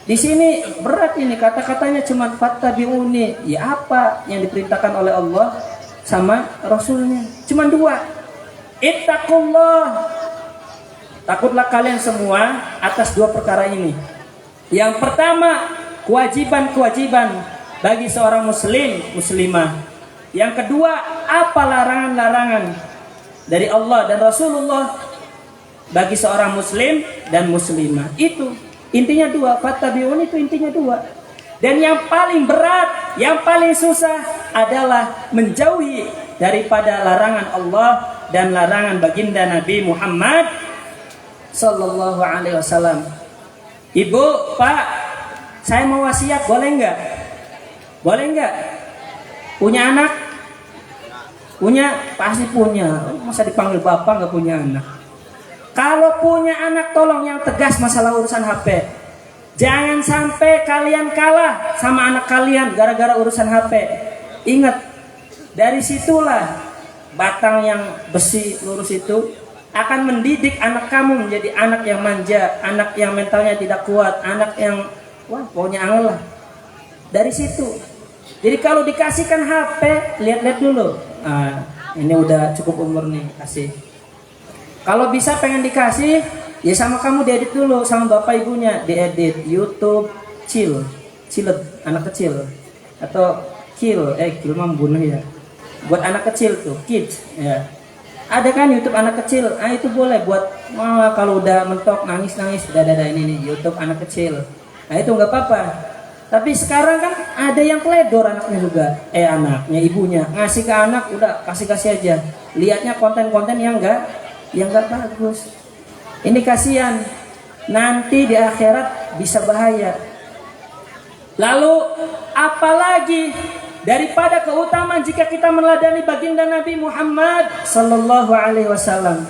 di sini berat ini, kata-katanya cuma fattabi'uni. Ya apa yang diperintahkan oleh Allah sama Rasulnya? Cuma dua. Ittaqullah. Takutlah kalian semua atas dua perkara ini. Yang pertama, kewajiban-kewajiban bagi seorang muslim, muslimah. Yang kedua, apa larangan-larangan dari Allah dan Rasulullah bagi seorang muslim dan muslimah. Itu intinya dua, fattabi'un itu intinya dua. Dan yang paling berat, yang paling susah adalah menjauhi daripada larangan Allah dan larangan baginda Nabi Muhammad sallallahu alaihi wasallam. Ibu, Pak, saya mau wasiat, boleh nggak? Boleh nggak? Punya anak? Punya? Pasti punya. Masa dipanggil bapak nggak punya anak? Kalau punya anak, tolong yang tegas masalah urusan HP. Jangan sampai kalian kalah sama anak kalian gara-gara urusan HP. Ingat, dari situlah batang yang besi lurus itu akan mendidik anak kamu menjadi anak yang manja, anak yang mentalnya tidak kuat, anak yang pokoknya angel lah. Dari situ. Jadi kalau dikasihkan HP, lihat-lihat dulu. Ini udah cukup umur nih, kasih. Kalau bisa pengen dikasih, ya sama kamu diedit dulu sama bapak ibunya, diedit YouTube, chill, anak kecil, atau kill membunuh ya. Buat anak kecil tuh, kids, ya. Ada kan YouTube anak kecil, itu boleh buat kalau udah mentok nangis, udah ini nih YouTube anak kecil. Nah itu nggak apa-apa. Tapi sekarang kan ada yang teledor anaknya juga, anaknya ibunya ngasih ke anak, udah kasih aja. Lihatnya konten-konten yang nggak bagus. Ini kasihan, nanti di akhirat bisa bahaya. Lalu apalagi daripada keutamaan jika kita meneladani baginda Nabi Muhammad sallallahu alaihi wasallam.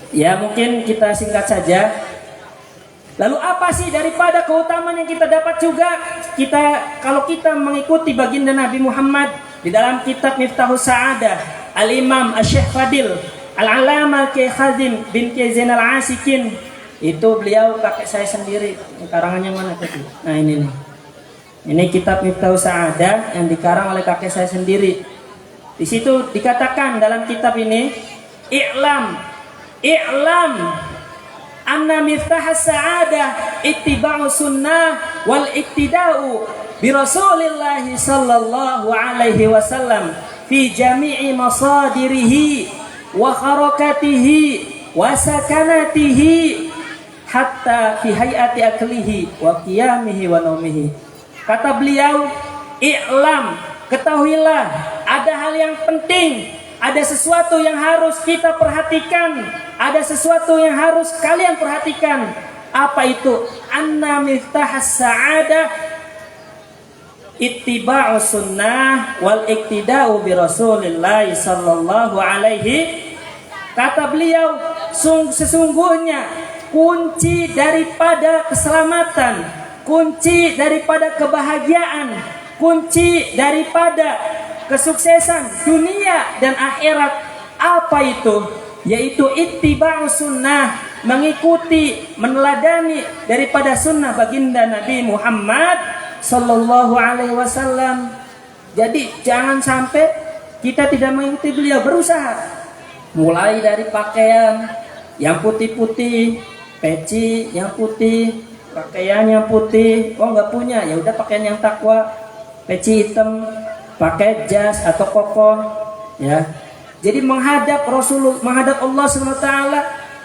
Ya mungkin kita singkat saja. Lalu apa sih daripada keutamaan yang kita dapat juga kalau kita mengikuti baginda Nabi Muhammad di dalam kitab Miftahus Sa'adah Al-Imam Asy-Syaikh Fadil Al-Alama Kiai Khazim bin Kiai Zainal Asikin, itu beliau kakek saya sendiri. Karangannya mana tadi? Nah ini nih. Ini kitab Miftahus Sa'adah yang dikarang oleh kakek saya sendiri. Di situ dikatakan dalam kitab ini, I'lam anna miftahas sa'adah ittiba'u sunnah wal iktida'u bi Rasulillah sallallahu alaihi wasallam fi jami'i masadirihi wa harakatihi wa sakanatihi hatta fi hayati aklihi wa qiyamihi wa naumihi. Kata beliau, i'lam, ketahuilah ada hal yang penting, ada sesuatu yang harus kita perhatikan, ada sesuatu yang harus kalian perhatikan. Apa itu? Anna miftahas sa'adah ittiba'u sunnah wal iktida'u bi Rasulillah sallallahu alaihi. Kata beliau, sesungguhnya kunci daripada keselamatan, kunci daripada kebahagiaan, kunci daripada kesuksesan dunia dan akhirat, apa itu? Yaitu ittiba'u sunnah, mengikuti, meneladani daripada sunnah baginda Nabi Muhammad sallallahu alaihi wasallam. Jadi jangan sampai kita tidak mengikuti beliau. Berusaha mulai dari pakaian yang putih-putih, peci yang putih, pakaian yang putih. Nggak punya, ya udah pakaian yang takwa, peci hitam, pakai jas atau koko, ya. Jadi menghadap Rasulullah, menghadap Allah SWT,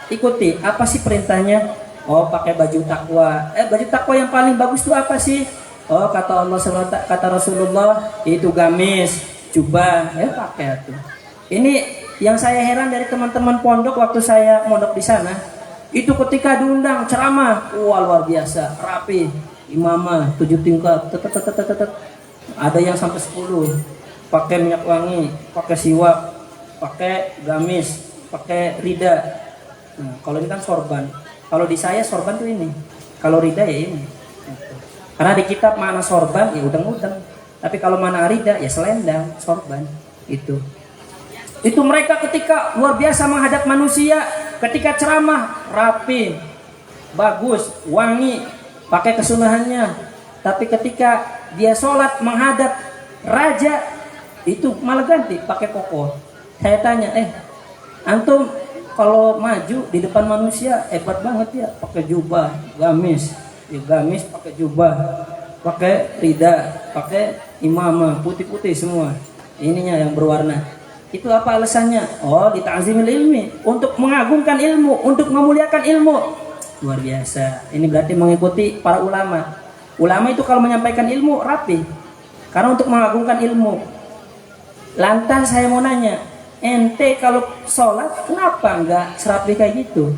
ikuti apa sih perintahnya? Pakai baju takwa. Baju takwa yang paling bagus itu apa sih? Kata Allah SWT, kata Rasulullah, itu gamis, jubah, pakai itu. Ini yang saya heran dari teman-teman pondok waktu saya mondok di sana, itu ketika diundang ceramah, luar biasa, rapi, imamah 7 tingkat, ada yang sampai 10. pakai minyak wangi, pakai siwak, pakai gamis, pakai rida. Nah, kalau ini kan sorban. Kalau di saya sorban tuh ini. Kalau rida ya ini. Gitu. Karena di kitab mana sorban ya udang-udang. Tapi kalau mana rida ya selendang, sorban. Itu mereka ketika luar biasa menghadap manusia, ketika ceramah rapi, bagus, wangi, pakai kesunahannya. Tapi ketika dia sholat menghadap raja, itu malah ganti pakai koko. Saya tanya, antum kalau maju di depan manusia hebat banget ya, pakai jubah, gamis, pakai jubah, pakai rida, pakai imamah, putih-putih semua. Ininya yang berwarna. Itu apa alasannya? Oh, di ta'zimil ilmi, untuk mengagungkan ilmu, untuk memuliakan ilmu. Luar biasa. Ini berarti mengikuti para ulama. Ulama itu kalau menyampaikan ilmu rapi. Karena untuk mengagungkan ilmu. Lantas saya mau nanya, ente kalau sholat kenapa enggak serapi kayak gitu?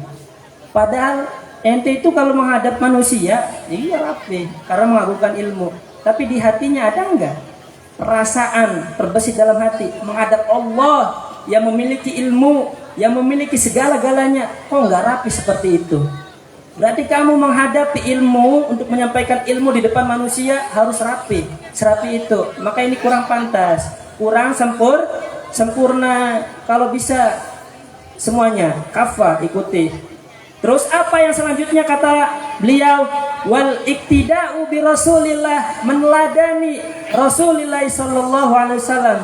Padahal ente itu kalau menghadap manusia, iya rapi, karena mengagungkan ilmu. Tapi di hatinya ada enggak perasaan terbesit dalam hati menghadap Allah yang memiliki ilmu, yang memiliki segala-galanya? Kok enggak rapi seperti itu? Berarti kamu menghadapi ilmu untuk menyampaikan ilmu di depan manusia harus rapi, serapi itu. Maka ini kurang pantas, kurang sempurna. Kalau bisa semuanya kafah ikuti. Terus apa yang selanjutnya kata beliau? Wal iktida'u bi Rasulillah, meneladani Rasulullah sallallahu alaihi wasallam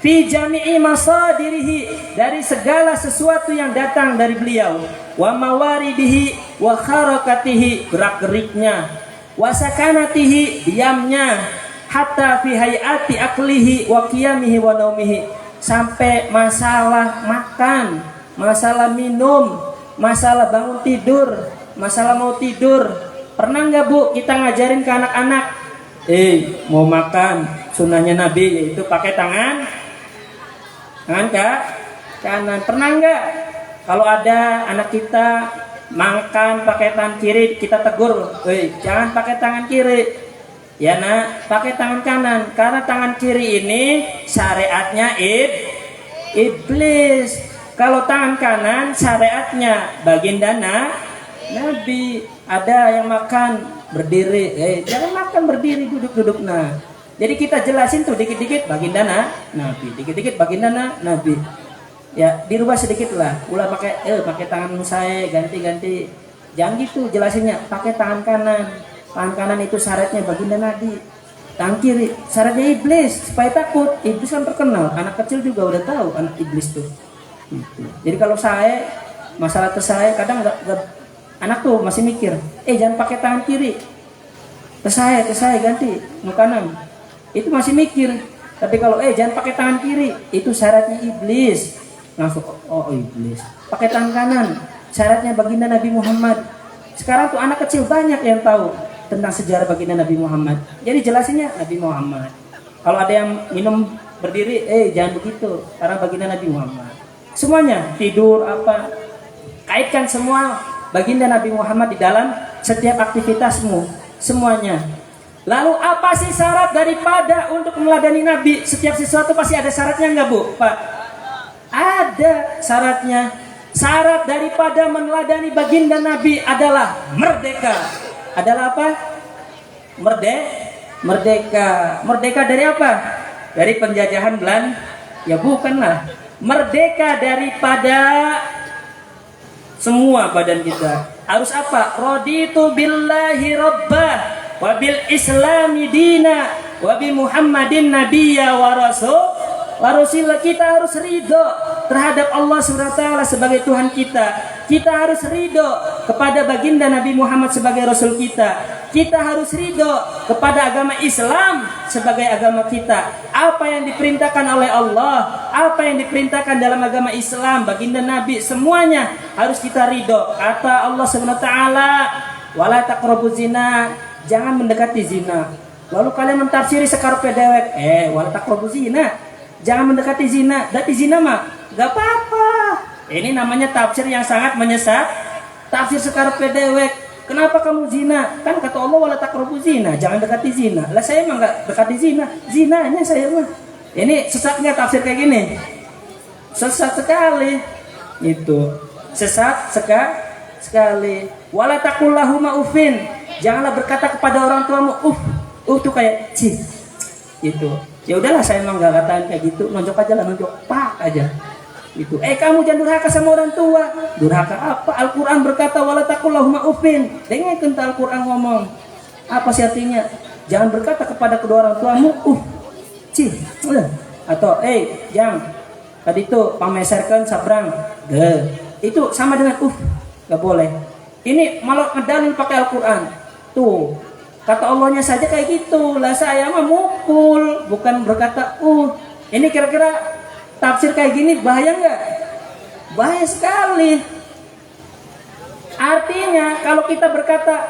fi jami'i masadirihi, dari segala sesuatu yang datang dari beliau, wa mawaridihi wa harakatihi, gerak-geriknya, wa sakanatihi, diamnya, hatta fi hayati aklihi wa qiyamihi wa naumihi, sampai masalah makan, masalah minum, masalah bangun tidur, masalah mau tidur. Pernah nggak Bu kita ngajarin ke anak-anak, mau makan sunnahnya Nabi yaitu pakai tangan kanan. Pernah nggak kalau ada anak kita makan pakai tangan kiri, kita tegur, jangan pakai tangan kiri ya nak, pakai tangan kanan, karena tangan kiri ini syariatnya iblis. Kalau tangan kanan syariatnya baginda Nabi. Ada yang makan berdiri, jangan makan berdiri, duduk. Nah, jadi kita jelasin tuh dikit-dikit baginda Nabi, dikit-dikit baginda Nabi. Ya, dirubah sedikit lah. Ulah pakai tangan saya, ganti. Jangan gitu jelasinnya, pakai tangan kanan. Tangan kanan itu syaratnya baginda Nabi. Tangan kiri syaratnya iblis, supaya takut. Iblis kan terkenal, anak kecil juga udah tahu anak iblis tuh. Gitu. Jadi kalau saya masalah saya kadang nggak anak tuh masih mikir, jangan pakai tangan kiri, ke saya ganti mau kanan, itu masih mikir. Tapi kalau jangan pakai tangan kiri, itu syaratnya iblis, langsung iblis. Pakai tangan kanan, syaratnya baginda Nabi Muhammad. Sekarang tuh anak kecil banyak yang tahu tentang sejarah baginda Nabi Muhammad. Jadi jelasinnya Nabi Muhammad. Kalau ada yang minum berdiri, jangan begitu, karena baginda Nabi Muhammad. Semuanya tidur apa, kaitkan semua baginda Nabi Muhammad di dalam setiap aktivitasmu, semuanya. Lalu apa sih syarat daripada untuk meladani Nabi? Setiap sesuatu pasti ada syaratnya enggak Bu? Pak? Ada syaratnya. Syarat daripada meneladani baginda Nabi adalah merdeka. Adalah apa? Merdeka. Merdeka dari apa? Dari penjajahan Belanda? Ya bukanlah. Merdeka daripada semua badan kita. Harus apa? Raditu billahi rabbah wa bil islami dina wa bi Muhammadin nabiyya wa rasul. Kita harus ridho terhadap Allah SWT sebagai Tuhan kita. Kita harus ridho kepada baginda Nabi Muhammad sebagai Rasul kita. Kita harus ridho kepada agama Islam sebagai agama kita. Apa yang diperintahkan oleh Allah, apa yang diperintahkan dalam agama Islam, baginda Nabi, semuanya harus kita ridho. Kata Allah SWT, wala taqrabu zina, jangan mendekati zina. Lalu kalian mentafsiri sekarepe dewek, wala taqrabu zina, jangan mendekati zina. Berarti zina mah gak apa-apa. Ini namanya tafsir yang sangat menyesat. Tafsir sekarepe dewek. Kenapa kamu zina? Kan kata Allah wala taqrabu zina, jangan dekati zina. Lah saya mah gak dekati zina. Zinanya saya mah. Ini sesat nggak tafsir kayak gini? Sesat sekali. Itu sesat sekali. Wala taqul lahuma uffin. Janganlah berkata kepada orang tuamu tuh kayak cih. Gitu. Ya udahlah, saya emang nggak katain kayak gitu. Nonjok aja lah, nonjok pak aja. Itu. Kamu jangan durhaka sama orang tua. Durhaka apa? Al-Quran berkata wala taqul lahuma uffin. Dengarkan Al-Quran ngomong. Apa sih artinya? Jangan berkata kepada kedua orang tuamu cih. Atau jangan. Tadi itu pameserkan sabrang. Itu sama dengan nggak boleh. Ini malah ngedalin pakai Al-Quran. Tuh, kata Allahnya saja kayak gitu. Lah saya mah mukul, bukan berkata Ini kira-kira tafsir kayak gini bahaya nggak? Bahaya sekali. Artinya kalau kita berkata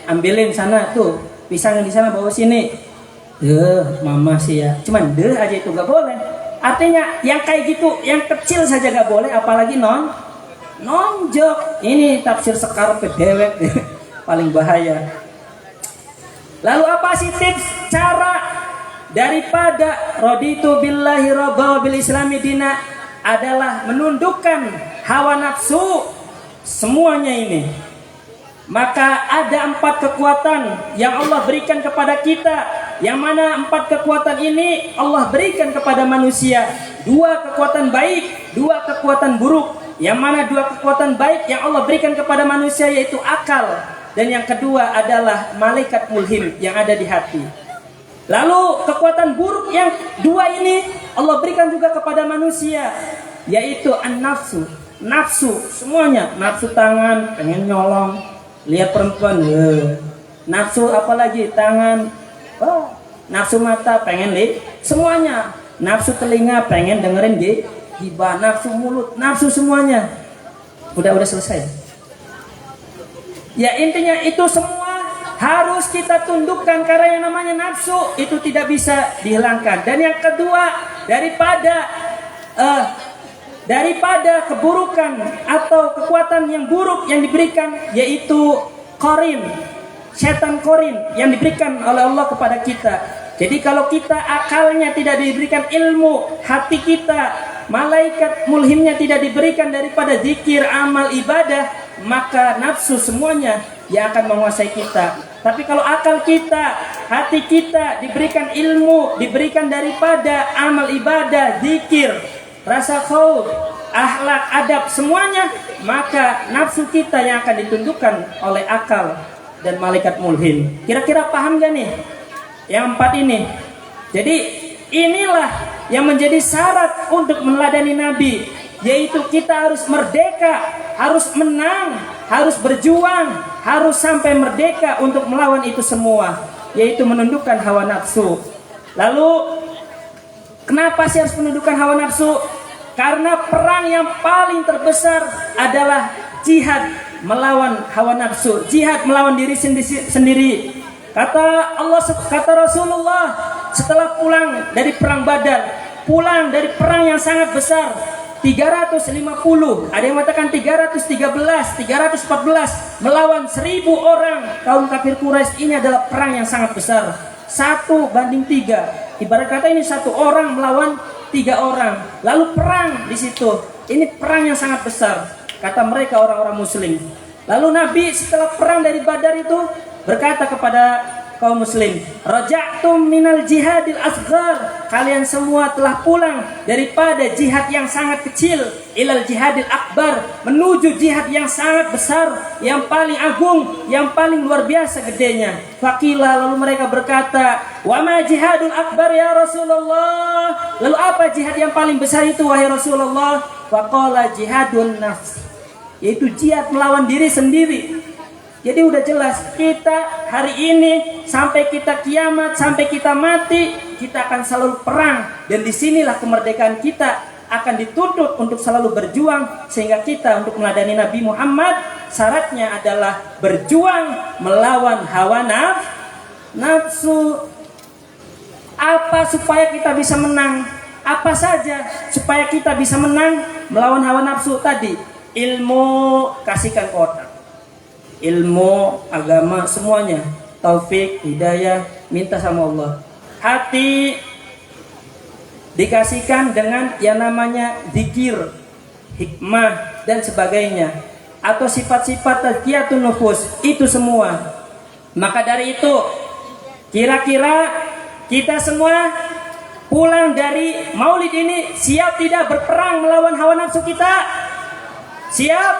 ambilin sana tuh pisang di sana bawa sini. Mama sih ya. Cuman aja itu nggak boleh. Artinya yang kayak gitu, yang kecil saja nggak boleh, apalagi nonjok. Ini tafsir sekar pedewek paling bahaya. Lalu apa sih tips cara daripada raditu billahi rabba bil islami dina? Adalah menundukkan hawa nafsu semuanya ini. Maka ada 4 kekuatan yang Allah berikan kepada kita. Yang mana 4 kekuatan ini Allah berikan kepada manusia. 2 kekuatan baik, 2 kekuatan buruk. Yang mana 2 kekuatan baik yang Allah berikan kepada manusia yaitu akal. Dan yang kedua adalah malaikat mulhim yang ada di hati. Lalu kekuatan buruk yang 2 ini Allah berikan juga kepada manusia, yaitu an-nafsu. Nafsu semuanya. Nafsu tangan, pengen nyolong, lihat perempuan, nafsu apalagi tangan, nafsu mata pengen lihat semuanya, nafsu telinga pengen dengerin gibah, nafsu mulut, nafsu semuanya. Udah selesai. Ya intinya itu semua harus kita tundukkan karena yang namanya nafsu itu tidak bisa dihilangkan. Dan yang kedua daripada keburukan atau kekuatan yang buruk yang diberikan yaitu korin, setan korin yang diberikan oleh Allah kepada kita. Jadi kalau kita akalnya tidak diberikan ilmu, hati kita, malaikat mulhimnya tidak diberikan daripada zikir, amal, ibadah, maka nafsu semuanya yang akan menguasai kita. Tapi kalau akal kita, hati kita diberikan ilmu, diberikan daripada amal ibadah, zikir, rasa khauf, akhlak, adab semuanya, maka nafsu kita yang akan ditundukkan oleh akal dan malaikat mulhim. Kira-kira paham gak nih yang 4 ini? Jadi inilah yang menjadi syarat untuk meneladani Nabi, yaitu kita harus merdeka, harus menang, harus berjuang, harus sampai merdeka untuk melawan itu semua, yaitu menundukkan hawa nafsu. Lalu kenapa sih harus menundukkan hawa nafsu? Karena perang yang paling terbesar adalah jihad melawan hawa nafsu, jihad melawan diri sendiri. Kata Rasulullah setelah pulang dari perang Badar, pulang dari perang yang sangat besar, 350, ada yang mengatakan 313, 314 melawan 1000 orang kaum kafir Quraisy. Ini adalah perang yang sangat besar, 1-3. Ibarat kata ini 1 orang melawan 3 orang. Lalu perang di situ. Ini perang yang sangat besar, kata mereka orang-orang muslim. Lalu Nabi setelah perang dari Badar itu berkata kepada kaum muslim, raja'tum minal jihadil asghar, kalian semua telah pulang daripada jihad yang sangat kecil, ilal jihadil akbar, menuju jihad yang sangat besar, yang paling agung, yang paling luar biasa gedenya. Faqila, lalu mereka berkata, wa ma jihadul akbar ya Rasulullah, lalu apa jihad yang paling besar itu wahai Rasulullah? Faqala jihadun nafs, yaitu jihad melawan diri sendiri. Jadi udah jelas, kita hari ini sampai kita kiamat, sampai kita mati, kita akan selalu perang. Dan disinilah kemerdekaan kita akan dituntut untuk selalu berjuang. Sehingga kita untuk meladani Nabi Muhammad, syaratnya adalah berjuang melawan hawa nafsu. Apa supaya kita bisa menang? Apa saja supaya kita bisa menang melawan hawa nafsu tadi? Ilmu kasihkan ke otak, ilmu, agama, semuanya, taufik, hidayah, minta sama Allah. hati dikasihkan dengan yang namanya zikir, hikmah dan sebagainya, atau sifat-sifat tazkiyatun nufus, itu semua. Maka dari itu, kira-kira kita semua pulang dari maulid ini siap tidak berperang melawan hawa nafsu kita? Siap?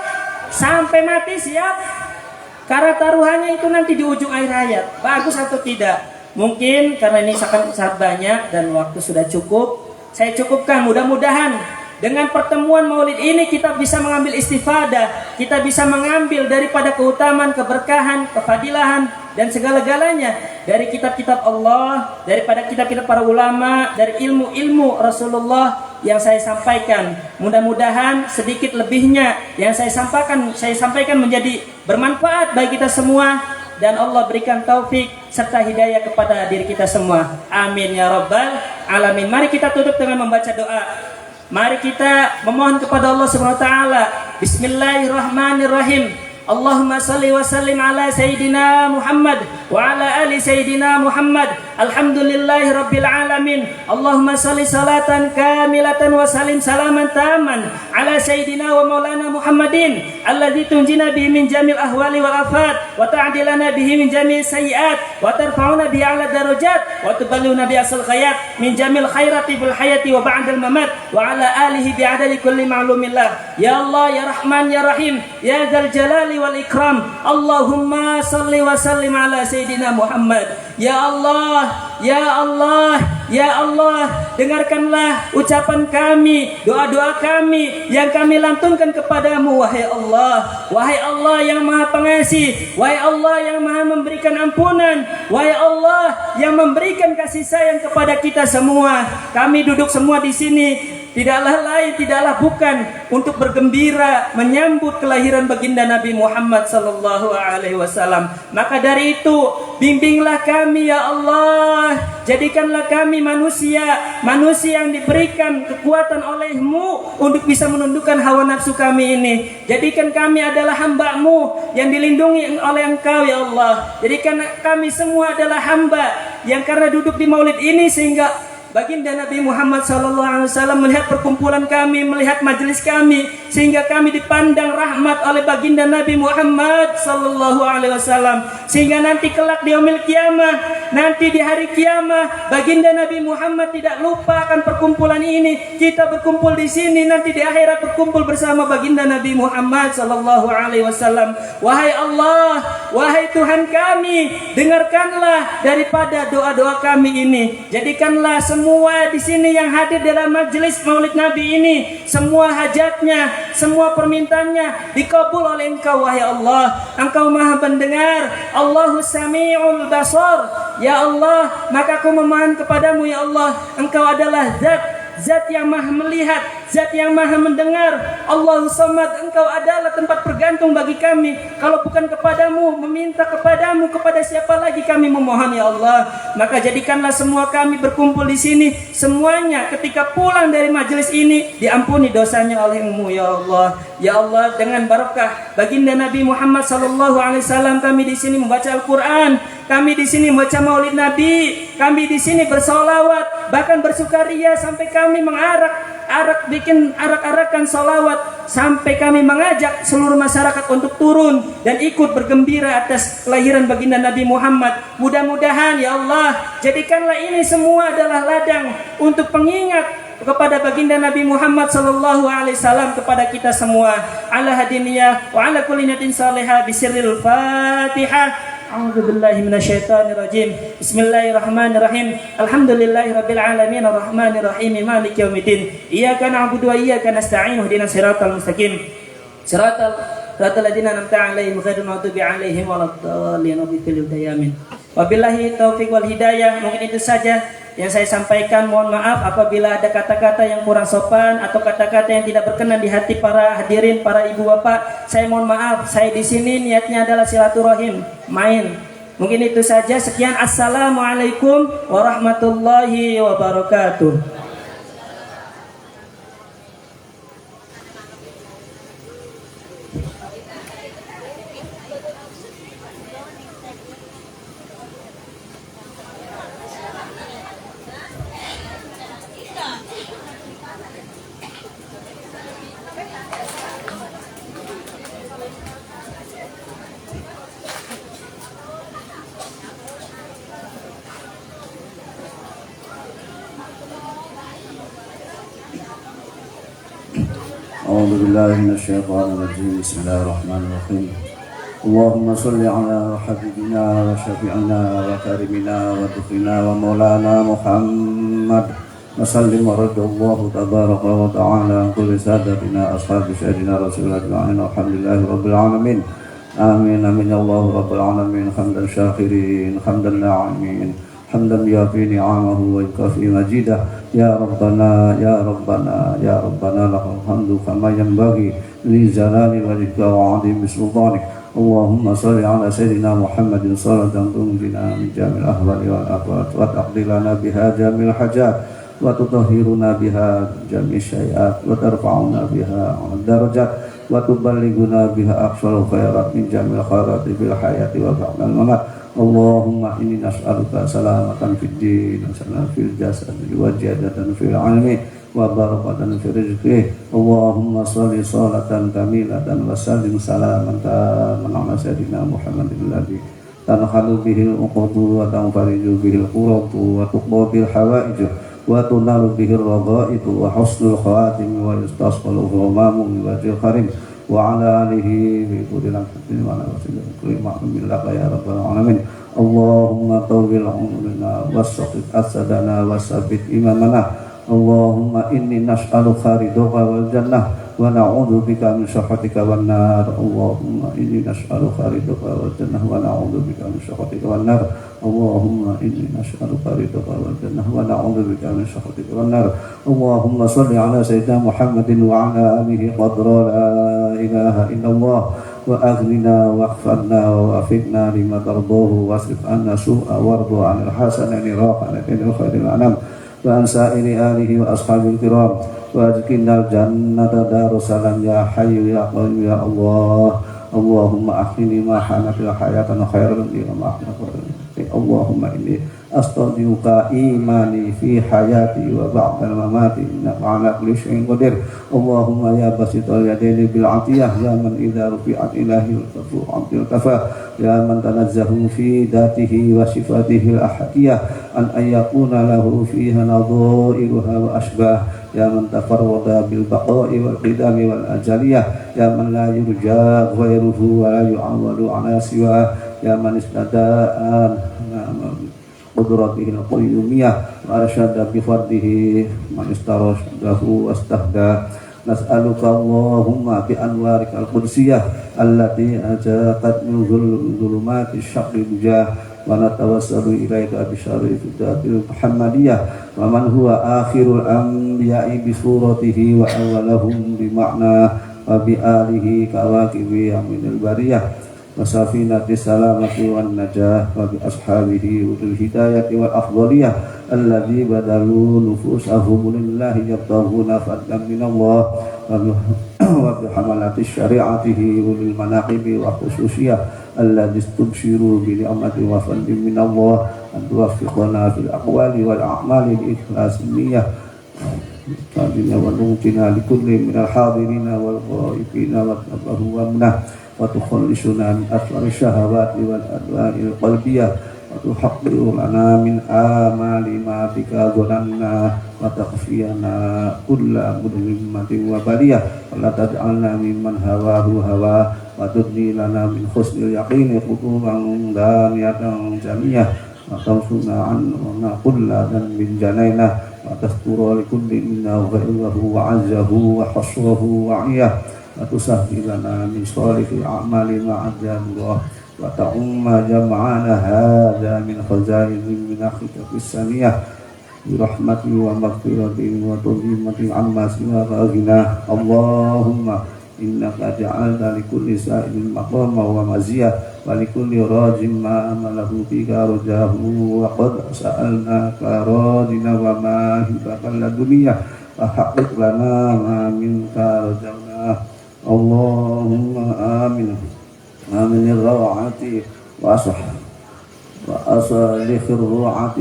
Sampai mati siap? Karena taruhannya itu nanti di ujung akhir hayat. Bagus atau tidak? Mungkin karena ini sangat banyak dan waktu sudah cukup, saya cukupkan. Mudah-mudahan dengan pertemuan maulid ini kita bisa mengambil istifadah, kita bisa mengambil daripada keutamaan, keberkahan, kefadilahan dan segala-galanya dari kitab-kitab Allah, daripada kitab-kitab para ulama, dari ilmu-ilmu Rasulullah yang saya sampaikan. Mudah-mudahan sedikit lebihnya yang saya sampaikan menjadi bermanfaat bagi kita semua, dan Allah berikan taufik serta hidayah kepada diri kita semua. Amin ya rabbal alamin. Mari kita tutup dengan membaca doa. Mari kita memohon kepada Allah Subhanahu wa taala. Bismillahirrahmanirrahim. Allahumma salli wa sallim ala Sayyidina Muhammad wa ala ali Sayyidina Muhammad. Alhamdulillahi Rabbil Alamin. Allahumma salli salatan kamilatan wa salim salaman taman ala Sayyidina wa maulana Muhammadin alladhi tunjina bihi min jamil ahwali wal afat wa ta'dilana bihi min jamil sayiat wa tarfa'una bihi ala darajat wa tuballighuna bi asal khayat min jamil khairati bil hayati wa ba'dal mamat wa ala alihi bi adadi kulli ma'lumillah. Ya Allah, ya Rahman, ya Rahim, ya Dzal Jalali wal Ikram. Allahumma salli wa sallim ala Sayyidina Muhammad. Ya Allah, ya Allah, ya Allah, dengarkanlah ucapan kami, doa-doa kami yang kami lantunkan kepadamu, wahai Allah. Wahai Allah yang maha pengasih, wahai Allah yang maha memberikan ampunan, wahai Allah yang memberikan kasih sayang kepada kita semua. Kami duduk semua di sini tidaklah lain, tidaklah bukan untuk bergembira menyambut kelahiran baginda Nabi Muhammad sallallahu alaihi wasallam. Maka dari itu, bimbinglah kami ya Allah. Jadikanlah kami manusia yang diberikan kekuatan oleh-Mu untuk bisa menundukkan hawa nafsu kami ini. Jadikan kami adalah hamba-Mu yang dilindungi oleh Engkau ya Allah. Jadikan kami semua adalah hamba yang karena duduk di maulid ini sehingga baginda Nabi Muhammad SAW melihat perkumpulan kami, melihat majelis kami, sehingga kami dipandang rahmat oleh baginda Nabi Muhammad SAW. Sehingga nanti kelak di yaumil kiamah, nanti di hari kiamah, baginda Nabi Muhammad tidak lupa akan perkumpulan ini. Kita berkumpul di sini, nanti di akhirat berkumpul bersama baginda Nabi Muhammad SAW. Wahai Allah, wahai Tuhan kami, dengarkanlah daripada doa-doa kami ini. Jadikanlah semua di sini yang hadir dalam majelis Maulid Nabi ini, semua hajatnya, semua permintaannya dikabul oleh Engkau wahai Allah. Engkau Maha Pendengar, Allahu Sami'ul Basar. Ya Allah, maka aku memohon kepadamu ya Allah, Engkau adalah Zat yang maha melihat, Zat yang maha mendengar. Allahu Samad, Engkau adalah tempat bergantung bagi kami. Kalau bukan kepadamu, meminta kepadamu, kepada siapa lagi kami memohon ya Allah. Maka jadikanlah semua kami berkumpul di sini, semuanya ketika pulang dari majelis ini diampuni dosanya oleh-Mu ya Allah. Ya Allah, dengan barokah baginda Nabi Muhammad SAW, kami di sini membaca Al-Quran, kami di sini membaca Maulid Nabi, kami di sini bersolawat, bahkan bersukaria sampai kami bikin arak-arakan solawat, sampai kami mengajak seluruh masyarakat untuk turun dan ikut bergembira atas kelahiran baginda Nabi Muhammad. Mudah-mudahan ya Allah, jadikanlah ini semua adalah ladang untuk pengingat kepada baginda Nabi Muhammad sallallahu alaihi wasallam, kepada kita semua. Ala hadiniyah wa ala kulli niyatin salihah bisirril Fatihah. A'udzu billahi minasyaitonir rajim. Bismillahirrahmanirrahim. Alhamdulillahirabbil alamin arrahmanir rahim maliki yaumiddin. Iyyaka na'budu wa iyyaka nasta'in ihdinas siratal mustaqim. Siratal ladzina an'amta 'alaihim ghairil maghdubi 'alaihim waladdallin. Wabillahi taufiq wal hidayah. Mungkin itu saja yang saya sampaikan. Mohon maaf apabila ada kata-kata yang kurang sopan atau kata-kata yang tidak berkenan di hati para hadirin, para ibu bapak. Saya mohon maaf. Saya di sini niatnya adalah silaturahim, main. Mungkin itu saja. Sekian. Assalamualaikum warahmatullahi wabarakatuh. أعوذ بالله من الشيطان الرجيم. بسم الله الرحمن الرحيم. اللهم صل على حبيبنا وشفيعنا وكريمنا ودخلنا ومولانا محمد وسلم ورد الله تبارك وتعالى عن كل سادتنا أصحاب سيدنا رسول الله أجمعين والحمد لله رب العالمين. آمين آمين يا الله رب العالمين. حمدا شاكرين حمدا ناعمين حمدا يوافي نعمه ويكافئ مجيده. يا ربنا يا ربنا يا ربنا لك الحمد كما ينبغي لجلال وجهك وعظيم سلطانك. اللهم صل على سيدنا محمد صلاة تنجينا من جميع الأهوال والآفات وتقضي لنا بها جميع الحاجات وتطهرنا بها جميع الشيئات وترفعنا بها على الدرجات وتبلغنا بها أقصى الخيرات من جميع الخيرات في الحياة وبعد الممات. اللهم إني نسألك سلامة في الدين وسلامة في الجسد وزيادة في العلم وبركة في الرزق. اللهم صل صلاة كاملة وسلم سلاما تاما على سيدنا محمد الذي تنحل به العقد وتنفرج به الكرب وتقضى به الحوائج وتنال به الرغائب وحسن الخواتم ويستصقل الغمام من وجه الكريم وعلى آله بطول الحمد وعلى كل معلوم لك يا رب العالمين. اللهم طول عمرنا وثبت أسدنا وثبت إمامنا. اللهم إني نسألك رضاك والجنة ونعوذ بك من سخطك والنار. اللهم إني نسألك رضاك والجنة ونعوذ بك من سخطك والنار. اللهم إني نسألك رضاك والجنة ونعوذ بك من سخطك والنار. اللهم صل على سيدنا محمد وعلى آله قدر لا إله إلا الله وأغننا واغفرنا ووفقنا لما ترضاه واصرف عنا سوء وارض عن الحسنين راحتين خير الأنام وعن سائر آله وأصحابه الكرام وأدخلنا الجنة دار السلام يا حي يا قيوم يا الله. اللهم أحيني ما حانت الحياة خيرا لي وما أحيانا خيرا لي. اللهم إني أستودعك إيماني في حياتي وبعد الممات إنك على كل شيء قدير. اللهم يا باسط اليدين بالعطية يا من إذا رفعت إلهي الكفو عبد الكفى يا من تنزه في ذاته وصفاته الأحدية أن يكون له فيها نظائرها وأشباه يا من تفرد بالبقاء والقدام والأجلية يا من لا يرجى غيره ولا يعول على سواه يا من استداء قدرته القيومية وأرشد بفضله من استرشده واستهدى. نسألك اللهم بأنوارك القدسية التي أزاقت من ظلمات الشر الجاه ونتوسل إليك بشريف ذات المحمدية ومن هو آخر الأنبياء بصورته وأولهم بمعناه وبآله كواكب من البرية وسفينة السلامة والنجاة وبأصحابه أولي الهداية والأفضلية الذي بذلوا نفوسهم لله يبتغون فضلا من الله وبحملة شريعته أولي المناقب والخصوصية الذي استبشروا بنعمة وفضل من الله أن توفقنا في الأقوال والأعمال الإخلاص النية ونمكنا لكل من الحاضرين والغائبين وتبهومنا وتخلصنا من أسوأ الشهوات والأدواء القلبية وتحقق لنا من آمال ما بك ظننا وتخفينا كل مظلمة وبلية ولا تجعلنا ممن هواه هواه وتدني لنا من حسن اليقين خطوبا دانية جميع وتنصرنا عنا كل ذنب جنينا وتستر لكل منا غيره وعزه وحصره وعيه وتسهل لنا من صالح الأعمال مع الله وتعم جمعنا هذا من خزائن من أخيك في السمية برحمة ومغفرة وتظلمة عما سواك غناه. اللهم إنك جعلت لكل سائل مقام ومزية ولكل راج ما أمله بك رجاه وقد سألناك راجنا وما هبك لدنيا فحقق لنا ما منك رجوناه. اللهم آمين آمين الروعة وأصلح الروعة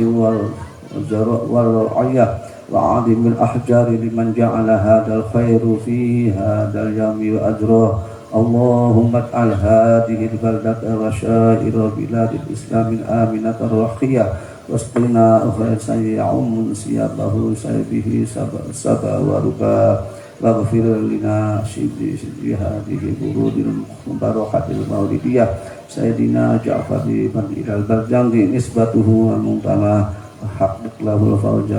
والرعية وعظم الأحجار لمن جعل هذا الخير في هذا اليوم وأجره. اللهم اجعل هذه البلدة وشائر بلاد الإسلام آمنة رخية واسقنا غيثا يعم سيابه سيبه سبا وربا واغفر لنا شد هذه البرود المباركة المولدية سيدنا جعفر بن إلى البرجنج نسبته المنتمى وحقق له الفوز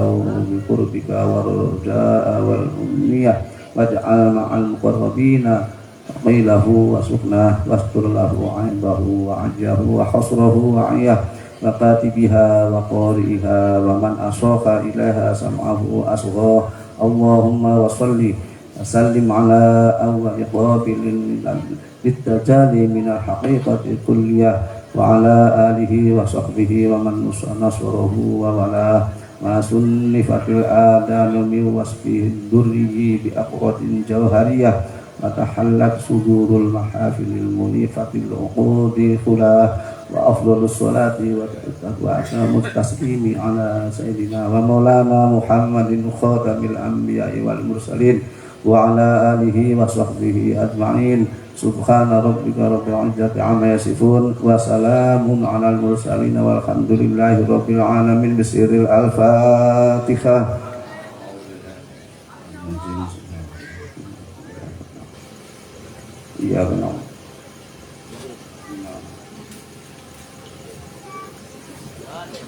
بقربك والرجاء والأمنية واجعل مع المقربين قيله وسكنه واستر له عيبه وعجه وحصره وعيه وكاتبها وقارئها ومن أشاق إليها سمعه أصغاه اللهم وصل وسلم على أول قابل للتجالي من الحقيقة الكلية وعلى آله وصحبه ومن نصره وولاه ما سنف في الآدم من وصفه الدري بأقوة جوهرية وتحلت صدور المحافل المنيفة العقود خلاه وأفضل الصلاة وأتم التسليم على سيدنا ومولانا محمد خاتم الأنبياء والمرسلين وعلى آله وصحبه أجمعين سبحان ربك رب العزة عما يصفون وسلام على المرسلين والحمد لله رب العالمين بسر الفاتحة. Iya benar.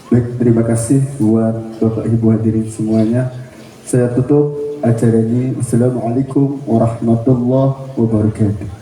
Baik, terima kasih buat Bapak Ibu hadirin semuanya. Saya tutup acara ini. Assalamualaikum warahmatullahi wabarakatuh.